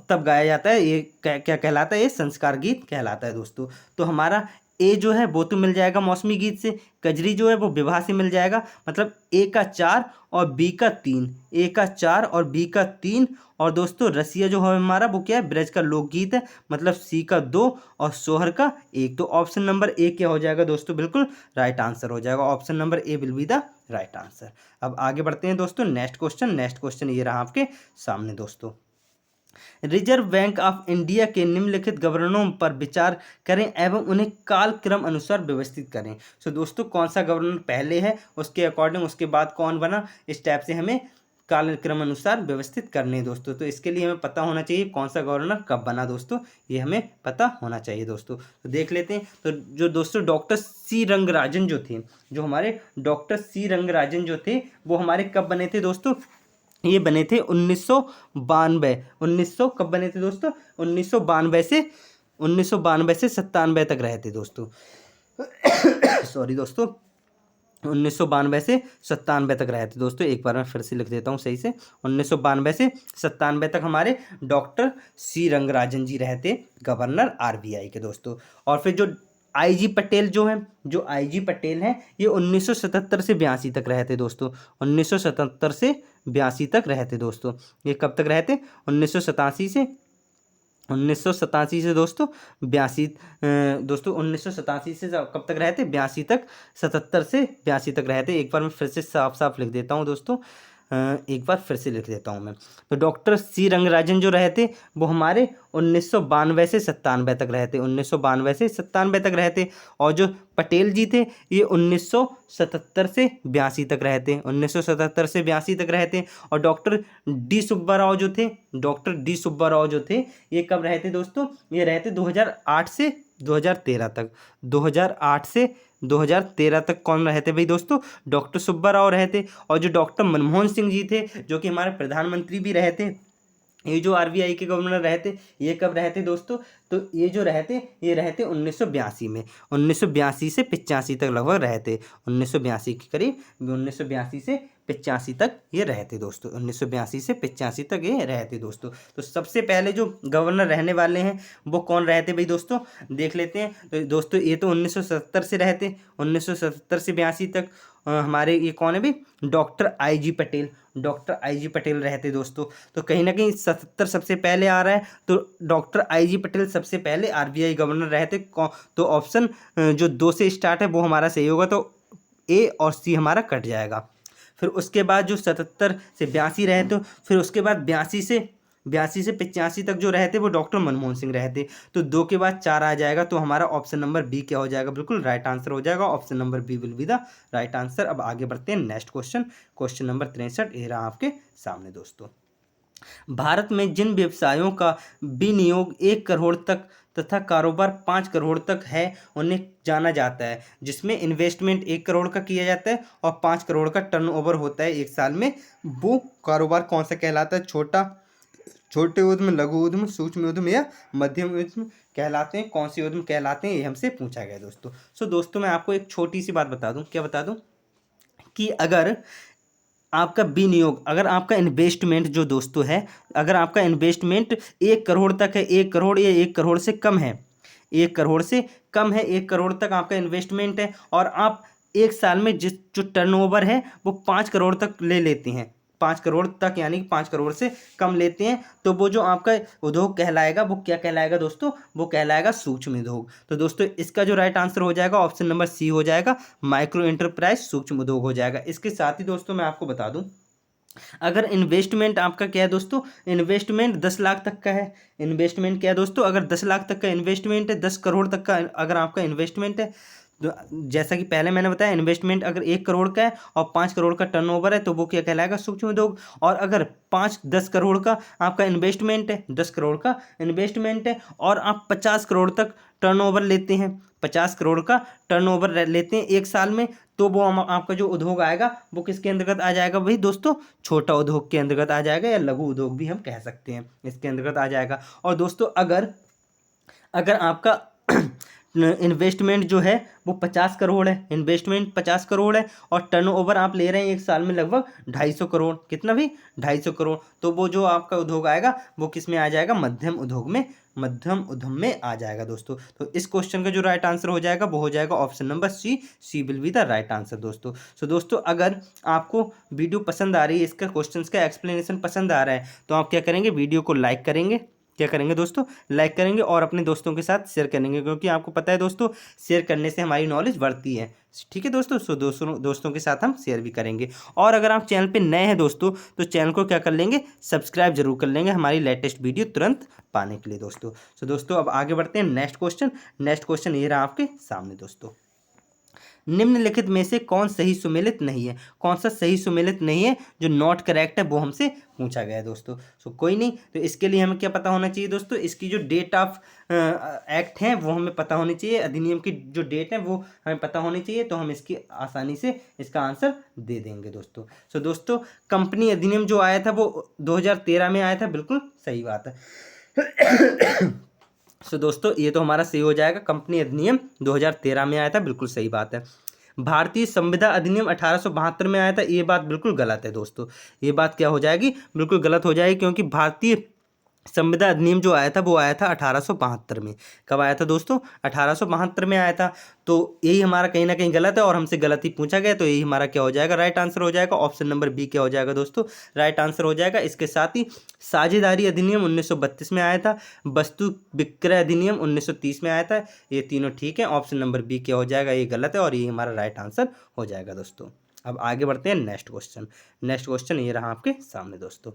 तब गाया जाता है। ये क्या कहलाता है? ये संस्कार गीत कहलाता है दोस्तों। तो हमारा ए जो है वो तो मिल जाएगा मौसमी गीत से, कजरी जो है वो विवाह से मिल जाएगा। मतलब ए का 4 और बी का 3, ए का 4 और बी का 3। और दोस्तों रसिया जो है हमारा वो क्या है? ब्रज का लोकगीत है, मतलब सी का 2 और सोहर का 1। तो ऑप्शन नंबर ए क्या हो जाएगा दोस्तों? बिल्कुल राइट आंसर हो जाएगा। Option number A will be the right answer. अब आगे बढ़ते हैं दोस्तों नेक्स्ट क्वेश्चन। नेक्स्ट क्वेश्चन ये रहा आपके सामने दोस्तों। रिजर्व बैंक ऑफ इंडिया के निम्नलिखित गवर्नरों पर विचार करें एवं उन्हें कालक्रम अनुसार व्यवस्थित करें। सो दोस्तों कौन सा गवर्नर पहले है, उसके अकॉर्डिंग उसके बाद कौन बना, इस टाइप से हमें कालक्रम अनुसार व्यवस्थित करने हैं दोस्तों। तो इसके लिए हमें पता होना चाहिए कौन सा गवर्नर कब बना दोस्तों, ये हमें पता होना चाहिए दोस्तों। तो देख लेते हैं। तो जो दोस्तों डॉक्टर सी रंगराजन जो थे, जो हमारे डॉक्टर सी रंगराजन जो थे, वो हमारे कब बने थे दोस्तों? ये बने थे 1992। 1900 कब बने थे दोस्तों? 1992 से 97 तक रहे थे दोस्तों। सॉरी दोस्तों, 1992 से 97 तक रहे थे दोस्तों। एक बार मैं फिर से लिख देता हूँ सही से। 1992 से 97 तक हमारे डॉक्टर सी रंगराजन जी रहे थे गवर्नर आरबीआई के दोस्तों। और फिर जो आईजी पटेल जो है, जो आईजी पटेल हैं, ये 1977 से 82 तक रहे थे दोस्तों। 1977 से 82 तक रहे थे दोस्तों। ये कब तक रहे थे? 1987 से 1987 से दोस्तों 82 दोस्तों 1987 से कब तक रहे थे? 82 तक। 77 से 82 तक रहे थे। एक बार मैं फिर से साफ साफ लिख देता हूँ दोस्तों, एक बार फिर से लिख देता हूँ मैं। तो डॉक्टर सी रंगराजन जो रहे थे वो हमारे 1992 से 97 तक रहे थे। 1992 से 97 तक रहे थे। और जो पटेल जी थे ये 1977 से 82 तक रहे थे। 1977 से 82 तक रहे थे। और डॉक्टर डी सुब्बा राव जो थे, डॉक्टर डी सुब्बा राव जो थे, ये कब रहे थे दोस्तों? ये रहे थे 2008 से 2013 तक। 2008 से 2013 तक कौन रहे थे भाई दोस्तों? डॉक्टर सुब्बा राव रहे थे। और जो डॉक्टर मनमोहन सिंह जी थे, जो कि हमारे प्रधानमंत्री भी रहे थे, ये जो आरबीआई के गवर्नर रहे थे, ये कब रहे थे दोस्तों? तो ये जो रहे थे, ये रहे थे 1982 में। 1982 से 85 तक लगभग रहे थे। 1982 के करीब, 1982 से 85 तक ये रहे थे दोस्तों। 1982 से 85 तक ये रहे थे दोस्तों। तो सबसे पहले जो गवर्नर रहने वाले हैं वो कौन रहे थे भाई दोस्तों, देख लेते हैं। तो दोस्तों ये तो 1977 से रहे थे, 1977 से 82 तक। हमारे ये कौन है भाई, doctor IG. Patel, doctor IG. Patel रहते दोस्तों। तो कहीं ना कहीं 77 सबसे पहले आ रहा है, तो डॉक्टर आई.जी. पटेल सबसे पहले आरबीआई गवर्नर रहते। तो ऑप्शन जो 2 से स्टार्ट है वो हमारा सही होगा, तो ए और सी हमारा कट जाएगा। फिर उसके बाद जो 77 से 82 रहे, तो फिर उसके बाद 82 से 85 तक जो रहते वो डॉक्टर मनमोहन सिंह रहते। तो 2 के बाद 4 आ जाएगा, तो हमारा ऑप्शन नंबर बी क्या हो जाएगा, बिल्कुल राइट आंसर हो जाएगा। Option number B will be the right answer. अब आगे बढ़ते हैं नेक्स्ट क्वेश्चन, क्वेश्चन नंबर 63 ये रहा आपके सामने दोस्तों। भारत में जिन व्यवसायों का विनियोग 1 करोड़ तक तथा कारोबार 5 करोड़ तक है उन्हें जाना जाता है, जिसमें इन्वेस्टमेंट 1 करोड़ का किया जाता है और 5 करोड़ का टर्नओवर होता है एक साल में, वो कारोबार कौन सा कहलाता है, छोटे उद्यम, लघु उद्यम, सूक्ष्म उद्यम या मध्यम उद्यम कहलाते हैं, कौन से उद्यम कहलाते हैं, ये हमसे पूछा गया दोस्तों। सो दोस्तों मैं आपको एक छोटी सी बात बता दूं, क्या बता दूं, कि अगर आपका विनियोग, अगर आपका इन्वेस्टमेंट जो दोस्तों है, अगर आपका इन्वेस्टमेंट 1 करोड़ तक है, 1 करोड़ या 1 करोड़ से कम है, 1 करोड़ से कम है, 1 करोड़ तक आपका इन्वेस्टमेंट है, और आप एक साल में जो टर्नओवर है वो 5 करोड़ तक ले लेते हैं, 5 करोड़ तक यानी कि 5 करोड़ से कम लेते हैं, तो वो जो आपका उद्योग कहलाएगा वो क्या कहलाएगा दोस्तों, वो कहलाएगा सूक्ष्म उद्योग। तो दोस्तों इसका जो राइट आंसर हो जाएगा ऑप्शन नंबर सी हो जाएगा, माइक्रो एंटरप्राइज सूक्ष्म उद्योग हो जाएगा। इसके साथ ही दोस्तों मैं आपको बता दूं, अगर इन्वेस्टमेंट आपका क्या है दोस्तों, इन्वेस्टमेंट 10 लाख तक का है, इन्वेस्टमेंट क्या है दोस्तों, अगर 10 लाख तक का इन्वेस्टमेंट है, 10 करोड़ तक का अगर आपका इन्वेस्टमेंट है, तो जैसा कि पहले मैंने बताया इन्वेस्टमेंट अगर 1 करोड़ का है और 5 करोड़ का टर्नओवर है तो वो क्या कहलाएगा, सूक्ष्म उद्योग। और अगर 10 करोड़ का आपका इन्वेस्टमेंट है, 10 करोड़ का इन्वेस्टमेंट है और आप 50 करोड़ तक टर्नओवर लेते हैं, 50 करोड़ का टर्नओवर लेते हैं एक साल में, तो वो आपका जो उद्योग आएगा वो किसके अंतर्गत आ जाएगा भाई दोस्तों, छोटा उद्योग के अंतर्गत आ जाएगा, या लघु उद्योग भी हम कह सकते हैं, इसके अंतर्गत आ जाएगा। और दोस्तों अगर आपका इन्वेस्टमेंट जो है वो 50 करोड़ है, इन्वेस्टमेंट 50 करोड़ है और टर्नओवर आप ले रहे हैं एक साल में लगभग 250 करोड़, कितना भी 250 करोड़, तो वो जो आपका उद्योग आएगा वो किस में आ जाएगा, मध्यम उद्यम में आ जाएगा दोस्तों। तो इस क्वेश्चन का जो राइट आंसर हो जाएगा वो हो जाएगा option number C will be the right answer दोस्तों। सो दोस्तों अगर आपको वीडियो पसंद आ रही है, इसका क्वेश्चंस का एक्सप्लेनेशन पसंद आ रहा है, तो आप क्या करेंगे, वीडियो को लाइक करेंगे, क्या करेंगे दोस्तों, लाइक करेंगे और अपने दोस्तों के साथ शेयर करेंगे, क्योंकि आपको पता है दोस्तों शेयर करने से हमारी नॉलेज बढ़ती है, ठीक है दोस्तों। सो दोस्तों के साथ हम शेयर भी करेंगे। और अगर आप चैनल पे नए हैं दोस्तों तो चैनल को क्या कर लेंगे, सब्सक्राइब जरूर कर लेंगे हमारी लेटेस्ट वीडियो तुरंत पाने के लिए दोस्तों। सो दोस्तों अब आगे बढ़ते हैं नेक्स्ट क्वेश्चन ये रहा आपके सामने दोस्तों। निम्नलिखित में से कौन सही सुमेलित नहीं है, कौन सा सही सुमेलित नहीं है जो नॉट करेक्ट है वो हमसे पूछा गया है दोस्तों। सो कोई नहीं, तो इसके लिए हमें क्या पता होना चाहिए दोस्तों, इसकी जो डेट ऑफ एक्ट है वो हमें पता होनी चाहिए, अधिनियम की जो डेट है वो हमें पता होनी चाहिए, तो हम इसकी आसानी से इसका आंसर दे देंगे दोस्तों। सो दोस्तों कंपनी अधिनियम जो आया था वो 2013 में आया था, बिल्कुल सही बात है। सो दोस्तों ये तो हमारा सही हो जाएगा, कंपनी अधिनियम 2013 में आया था, बिल्कुल सही बात है। भारतीय संविदा अधिनियम 1872 में आया था, ये बात बिल्कुल गलत है दोस्तों, ये बात क्या हो जाएगी, बिल्कुल गलत हो जाएगी, क्योंकि भारतीय संविदा अधिनियम जो आया था वो आया था 1872 में। कब आया था दोस्तों, 1872 में आया था। तो यही हमारा कहीं ना कहीं गलत है और हमसे गलत ही पूछा गया, तो यही हमारा क्या हो जाएगा, राइट आंसर हो जाएगा। ऑप्शन नंबर बी क्या हो जाएगा दोस्तों, राइट आंसर हो जाएगा। इसके साथ ही साझेदारी अधिनियम 1932 में आया था, वस्तु विक्रय अधिनियम 1930 में आया था, ये तीनों ठीक है। ऑप्शन नंबर बी क्या हो जाएगा, ये गलत है और ये हमारा राइट आंसर हो जाएगा दोस्तों। अब आगे बढ़ते हैं नेक्स्ट क्वेश्चन ये रहा आपके सामने दोस्तों।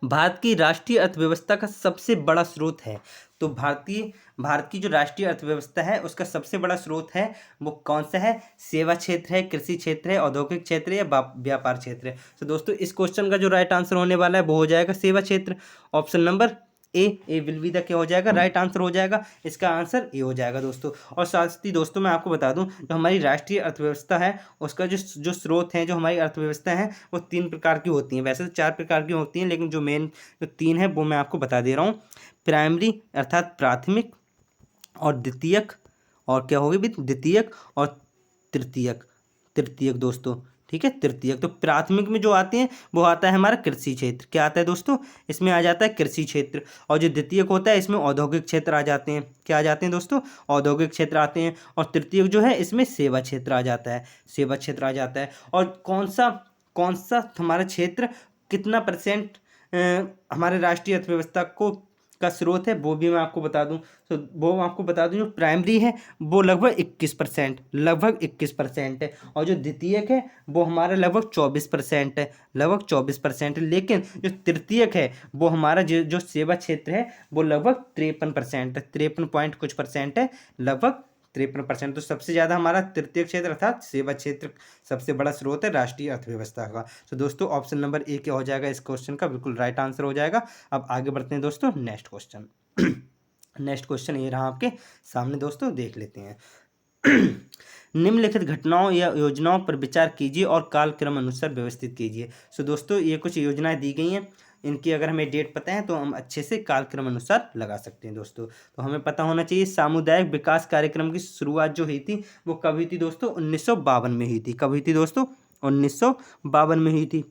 भारत की राष्ट्रीय अर्थव्यवस्था का सबसे बड़ा स्रोत है, तो भारत की जो राष्ट्रीय अर्थव्यवस्था है उसका सबसे बड़ा स्रोत है वो कौन सा है, सेवा क्षेत्र है, कृषि क्षेत्र है, औद्योगिक क्षेत्र है या व्यापार क्षेत्र है। तो दोस्तों इस क्वेश्चन का जो राइट आंसर होने वाला है वो हो जाएगा सेवा क्षेत्र। Option number A will be the क्या हो जाएगा, राइट आंसर हो जाएगा, इसका आंसर ए हो जाएगा दोस्तों। और साथ ही दोस्तों मैं आपको बता दूं, जो हमारी राष्ट्रीय अर्थव्यवस्था है उसका जो स्रोत है, जो हमारी अर्थव्यवस्था है वो 3 प्रकार की होती हैं, वैसे तो 4 प्रकार की होती हैं, लेकिन जो मेन जो 3 है वो मैं आपको बता दे रहा हूँ। प्राइमरी अर्थात प्राथमिक, और द्वितीयक, और क्या होगी भी द्वितीयक और तृतीयक दोस्तों, ठीक है, तृतीयक। तो प्राथमिक में जो आते हैं वो आता है हमारा कृषि क्षेत्र। क्या आता है दोस्तों, इसमें आ जाता है कृषि क्षेत्र। और जो द्वितीयक होता है इसमें औद्योगिक क्षेत्र आ जाते हैं। क्या आ जाते हैं दोस्तों, औद्योगिक क्षेत्र आते हैं। और तृतीयक जो है इसमें सेवा क्षेत्र आ जाता है, सेवा क्षेत्र आ जाता है। और कौन सा हमारा क्षेत्र कितना परसेंट हमारे राष्ट्रीय अर्थव्यवस्था को का स्रोत है वो भी मैं आपको बता दूं। तो वो मैं आपको बता दूं, जो प्राइमरी है वो लगभग 21% है। और जो द्वितीयक है वो हमारा लगभग 24% है, लगभग 24%। लेकिन जो तृतीयक है वो हमारा जो सेवा क्षेत्र है वो लगभग 53% है, 53 पॉइंट कुछ परसेंट है, लगभग 53%। तो सबसे ज़्यादा हमारा तृतीय क्षेत्र अर्थात सेवा क्षेत्र सबसे बड़ा स्रोत है राष्ट्रीय अर्थव्यवस्था का। तो दोस्तों ऑप्शन नंबर ए क्या हो जाएगा इस क्वेश्चन का, बिल्कुल राइट आंसर हो जाएगा। अब आगे बढ़ते हैं दोस्तों नेक्स्ट क्वेश्चन। नेक्स्ट क्वेश्चन ये रहा आपके सामने दोस्तों, देख लेते हैं। निम्नलिखित घटनाओं या योजनाओं पर विचार कीजिए और कालक्रम अनुसार व्यवस्थित कीजिए। सो दोस्तों ये कुछ योजनाएं दी गई हैं, इनकी अगर हमें डेट पता है तो हम अच्छे से कालक्रम अनुसार लगा सकते हैं दोस्तों। तो हमें पता होना चाहिए सामुदायिक विकास कार्यक्रम की शुरुआत जो हुई थी वो कब हुई थी दोस्तों, 1952 में हुई थी। कब हुई थी दोस्तों, 1952 में हुई थी।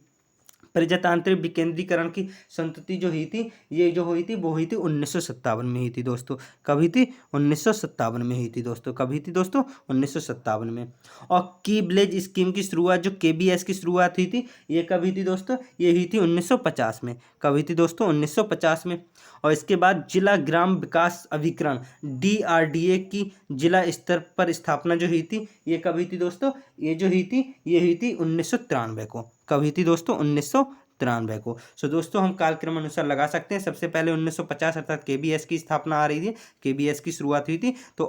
प्रजातांत्रिक विकेंद्रीकरण की संतति जो हुई थी, ये जो हुई थी वो हुई थी 1957 में हुई थी दोस्तों। कब हुई थी, 1957 में हुई थी दोस्तों। कब हुई थी दोस्तों, 1957 में। और की विलेज स्कीम की शुरुआत जो KBS की शुरुआत हुई थी ये कब हुई थी दोस्तों, ये हुई थी 1950 में। कब हुई थी दोस्तों, 1950 में। और इसके बाद जिला ग्राम विकास अभिकरण DRDA की जिला स्तर पर स्थापना जो हुई थी ये कब हुई थी दोस्तों, ये जो हुई थी ये हुई थी 1993 को। कब हुई थी दोस्तों, 1993 को। सो दोस्तों हम कालक्रम अनुसार लगा सकते हैं। सबसे पहले 1950 अर्थात KBS की स्थापना आ रही थी, KBS की शुरुआत हुई थी। तो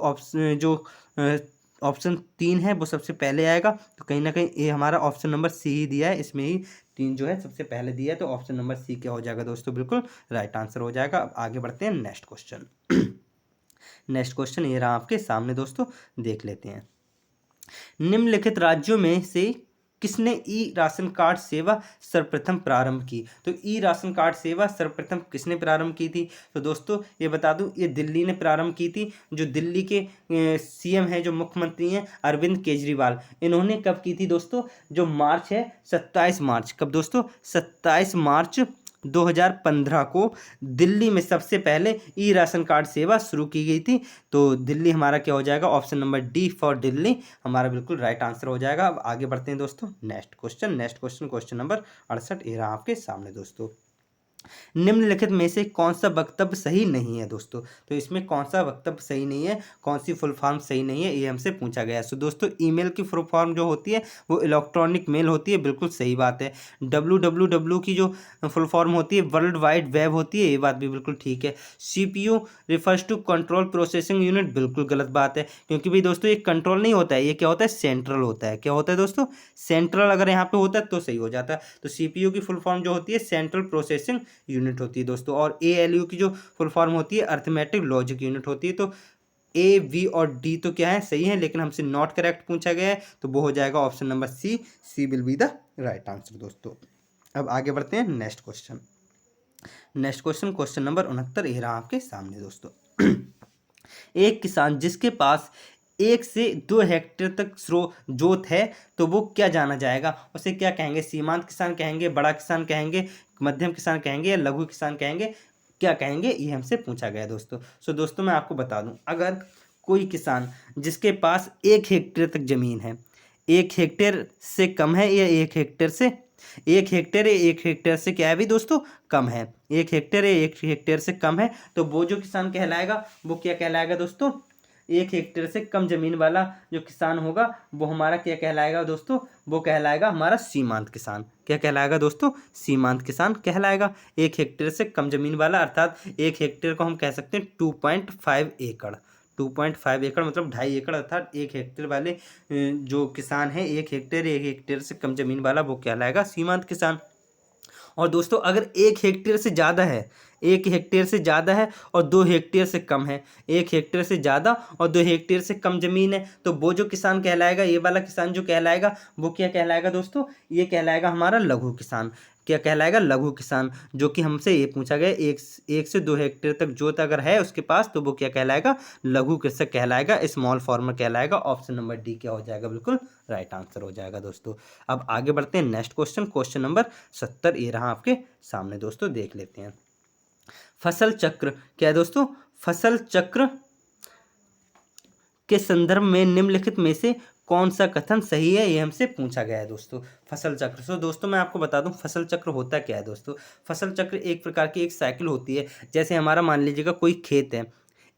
ऑप्शन 3 है वो सबसे पहले आएगा। तो कहीं ना कहीं ये हमारा ऑप्शन नंबर C ही दिया है, इसमें ही 3 जो है सबसे पहले दिया है। तो ऑप्शन नंबर C क्या हो जाएगा दोस्तों, बिल्कुल राइट आंसर हो जाएगा। अब आगे बढ़ते हैं नेक्स्ट क्वेश्चन। नेक्स्ट क्वेश्चन ये रहा आपके सामने दोस्तों, देख लेते हैं। निम्नलिखित राज्यों में से किसने ई राशन कार्ड सेवा सर्वप्रथम प्रारंभ की। तो ई राशन कार्ड सेवा सर्वप्रथम किसने प्रारंभ की थी, तो दोस्तों ये बता दूं ये दिल्ली ने प्रारंभ की थी। जो दिल्ली के CM हैं, जो मुख्यमंत्री हैं अरविंद केजरीवाल, इन्होंने कब की थी दोस्तों, जो मार्च है 27 मार्च। कब दोस्तों, 27 मार्च 2015 को दिल्ली में सबसे पहले ई राशन कार्ड सेवा शुरू की गई थी। तो दिल्ली हमारा क्या हो जाएगा, option number D for Delhi हमारा बिल्कुल राइट आंसर हो जाएगा। अब आगे बढ़ते हैं दोस्तों नेक्स्ट क्वेश्चन, क्वेश्चन नंबर 68 ये रहा आपके सामने दोस्तों। निम्नलिखित में से कौन सा वक्तव्य सही नहीं है दोस्तों। तो इसमें कौन सा वक्तव्य सही नहीं है, कौन सी फुल फॉर्म सही नहीं है, ये हमसे पूछा गया है। सो दोस्तों ईमेल की फुल फॉर्म जो होती है वो इलेक्ट्रॉनिक मेल होती है, बिल्कुल सही बात है। WWW की जो फुल फॉर्म होती है वर्ल्ड वाइड वेब होती है, ये बात भी बिल्कुल ठीक है। CPU refers to control processing unit, बिल्कुल गलत बात है। क्योंकि भाई दोस्तों ये कंट्रोल नहीं होता है, ये क्या होता है, सेंट्रल होता है। क्या होता है दोस्तों, सेंट्रल। अगर यहाँ पे होता है तो सही हो जाता है। तो CPU की फुल फॉर्म जो होती है सेंट्रल प्रोसेसिंग यूनिट होती है दोस्तों। और ALU की जो फुल फॉर्म होती है अर्थमेटिक लॉजिक यूनिट होती है। तो A, V और D तो क्या है, सही है, लेकिन हमसे नॉट करेक्ट पूछा गया है, तो वो हो जाएगा option number C will be the right answer दोस्तों। अब आगे बढ़ते हैं नेक्स्ट क्वेश्चन, क्वेश्चन नंबर 69 ये रहा आपके सामने दोस्तों। एक किसान जिसके पास 1 से 2 हेक्टेयर तक जोत है तो वो क्या जाना जाएगा, उसे क्या कहेंगे, सीमांत किसान कहेंगे, बड़ा किसान कहेंगे, मध्यम किसान कहेंगे या लघु किसान कहेंगे, क्या कहेंगे, ये हमसे पूछा गया दोस्तों। सो दोस्तों मैं आपको बता दूं, अगर कोई किसान जिसके पास 1 हेक्टेयर तक जमीन है, 1 हेक्टेयर से कम है या 1 हेक्टेयर से 1 हेक्टेयर या 1 हेक्टेयर से क्या है भी दोस्तों, कम है, 1 हेक्टेयर या 1 हेक्टेयर से कम है, तो वो जो किसान कहलाएगा वो क्या कहलाएगा दोस्तों, 1 हेक्टेयर से कम जमीन वाला जो किसान होगा वो हमारा क्या कहलाएगा दोस्तों, वो कहलाएगा हमारा सीमांत किसान। क्या कहलाएगा दोस्तों, सीमांत किसान कहलाएगा। 1 हेक्टेयर से कम जमीन वाला, अर्थात 1 हेक्टेयर को हम कह सकते हैं 2.5 एकड़। 2.5 एकड़ मतलब 2.5 एकड़, अर्थात 1 हेक्टेयर वाले जो किसान है 1 हेक्टेयर से कम जमीन वाला वो कहलाएगा सीमांत किसान। और दोस्तों अगर 1 हेक्टेयर से ज़्यादा है, 1 हेक्टेयर से ज़्यादा है और 2 हेक्टेयर से कम है, 1 हेक्टेयर से ज़्यादा और 2 हेक्टेयर से कम ज़मीन है, तो वो जो किसान कहलाएगा, ये वाला किसान जो कहलाएगा वो क्या कहलाएगा दोस्तों, ये कहलाएगा हमारा लघु किसान। क्या कहलाएगा, लघु किसान। जो कि हमसे ये पूछा गया 1 से 2 हेक्टेयर तक जोत अगर है उसके पास तो वो क्या कहलाएगा, लघु कृषक कहलाएगा, स्मॉल फार्मर कहलाएगा। ऑप्शन नंबर डी क्या हो जाएगा, बिल्कुल राइट आंसर हो जाएगा दोस्तों। अब आगे बढ़ते हैं नेक्स्ट क्वेश्चन नंबर 70 ये रहा आपके सामने दोस्तों, देख लेते हैं। फसल चक्र क्या है दोस्तों, फसल चक्र के संदर्भ में निम्नलिखित में से कौन सा कथन सही है, ये हमसे पूछा गया है दोस्तों। फसल चक्र, सो दोस्तों मैं आपको बता दूं फसल चक्र होता क्या है दोस्तों। फसल चक्र एक प्रकार की एक साइकिल होती है। जैसे हमारा मान लीजिएगा कोई खेत है,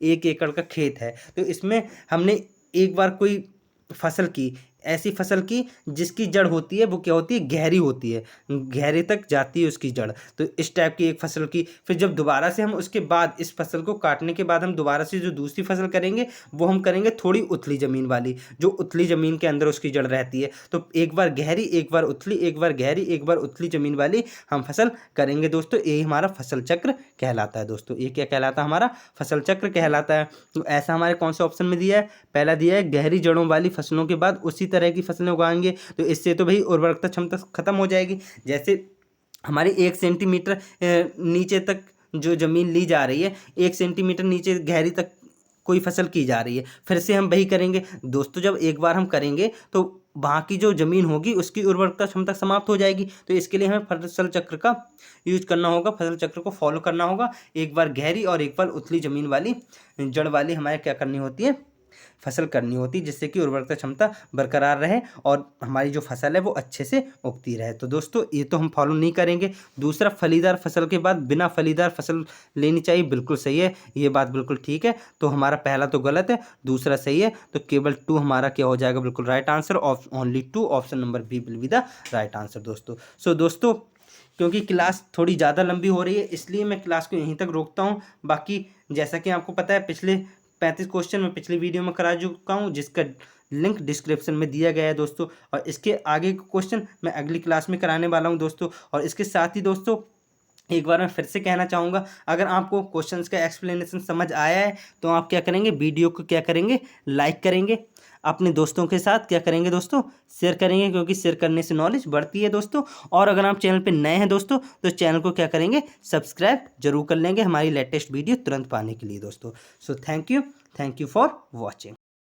1 एकड़ का खेत है, तो इसमें हमने एक बार कोई फसल की, ऐसी फसल की जिसकी जड़ होती है वो क्या होती है, गहरी होती है, गहरे तक जाती है उसकी जड़। तो इस टाइप की एक फसल की, फिर जब दोबारा से हम उसके बाद इस फसल को काटने के बाद हम दोबारा से जो दूसरी फसल करेंगे वो हम करेंगे थोड़ी उथली ज़मीन वाली, जो उथली ज़मीन के अंदर उसकी जड़ रहती है। तो एक बार गहरी, एक बार उथली, एक बार गहरी, एक बार उथली ज़मीन वाली हम फसल करेंगे दोस्तों। ये हमारा फसल चक्र कहलाता है दोस्तों। ये क्या कहलाता है, हमारा फसल चक्र कहलाता है। तो ऐसा हमारे कौन से ऑप्शन में दिया है, पहला दिया है गहरी जड़ों वाली फसलों के बाद उसी तरह की फसलें उगाएंगे, तो इससे तो भाई उर्वरकता क्षमता खत्म हो जाएगी। जैसे हमारी 1 सेंटीमीटर नीचे तक जो ज़मीन ली जा रही है, 1 सेंटीमीटर नीचे गहरी तक कोई फसल की जा रही है, फिर से हम वही करेंगे दोस्तों। जब एक बार हम करेंगे तो वहाँ की जो ज़मीन होगी उसकी उर्वरकता क्षमता समाप्त हो जाएगी। तो इसके लिए हमें फसल चक्र का यूज करना होगा, फसल चक्र को फॉलो करना होगा। एक बार गहरी और एक बार उथली ज़मीन वाली जड़ वाली हमारे क्या करनी होती है, फसल करनी होती है, जिससे कि उर्वरकता क्षमता बरकरार रहे और हमारी जो फसल है वो अच्छे से उगती रहे। तो दोस्तों ये तो हम फॉलो नहीं करेंगे। दूसरा, फलीदार फसल के बाद बिना फलीदार फसल लेनी चाहिए, बिल्कुल सही है, ये बात बिल्कुल ठीक है। तो हमारा पहला तो गलत है, दूसरा सही है, तो केवल 2 हमारा क्या हो जाएगा, बिल्कुल right answer, only 2, option number B will be the right answer दोस्तों। सो दोस्तों क्योंकि क्लास थोड़ी ज़्यादा लंबी हो रही है इसलिए मैं क्लास को यहीं तक रोकता हूँ। बाकी जैसा कि आपको पता है पिछले 35 क्वेश्चन मैं पिछली वीडियो में करा चुका हूँ, जिसका लिंक डिस्क्रिप्शन में दिया गया है दोस्तों। और इसके आगे के क्वेश्चन मैं अगली क्लास में कराने वाला हूँ दोस्तों। और इसके साथ ही दोस्तों एक बार मैं फिर से कहना चाहूँगा, अगर आपको क्वेश्चंस का एक्सप्लेनेशन समझ आया है तो आप क्या करेंगे, वीडियो को क्या करेंगे, लाइक करेंगे, अपने दोस्तों के साथ क्या करेंगे दोस्तों, शेयर करेंगे, क्योंकि शेयर करने से नॉलेज बढ़ती है दोस्तों। और अगर आप चैनल पे नए हैं दोस्तों तो चैनल को क्या करेंगे, सब्सक्राइब जरूर कर लेंगे हमारी लेटेस्ट वीडियो तुरंत पाने के लिए दोस्तों। So thank you for watching.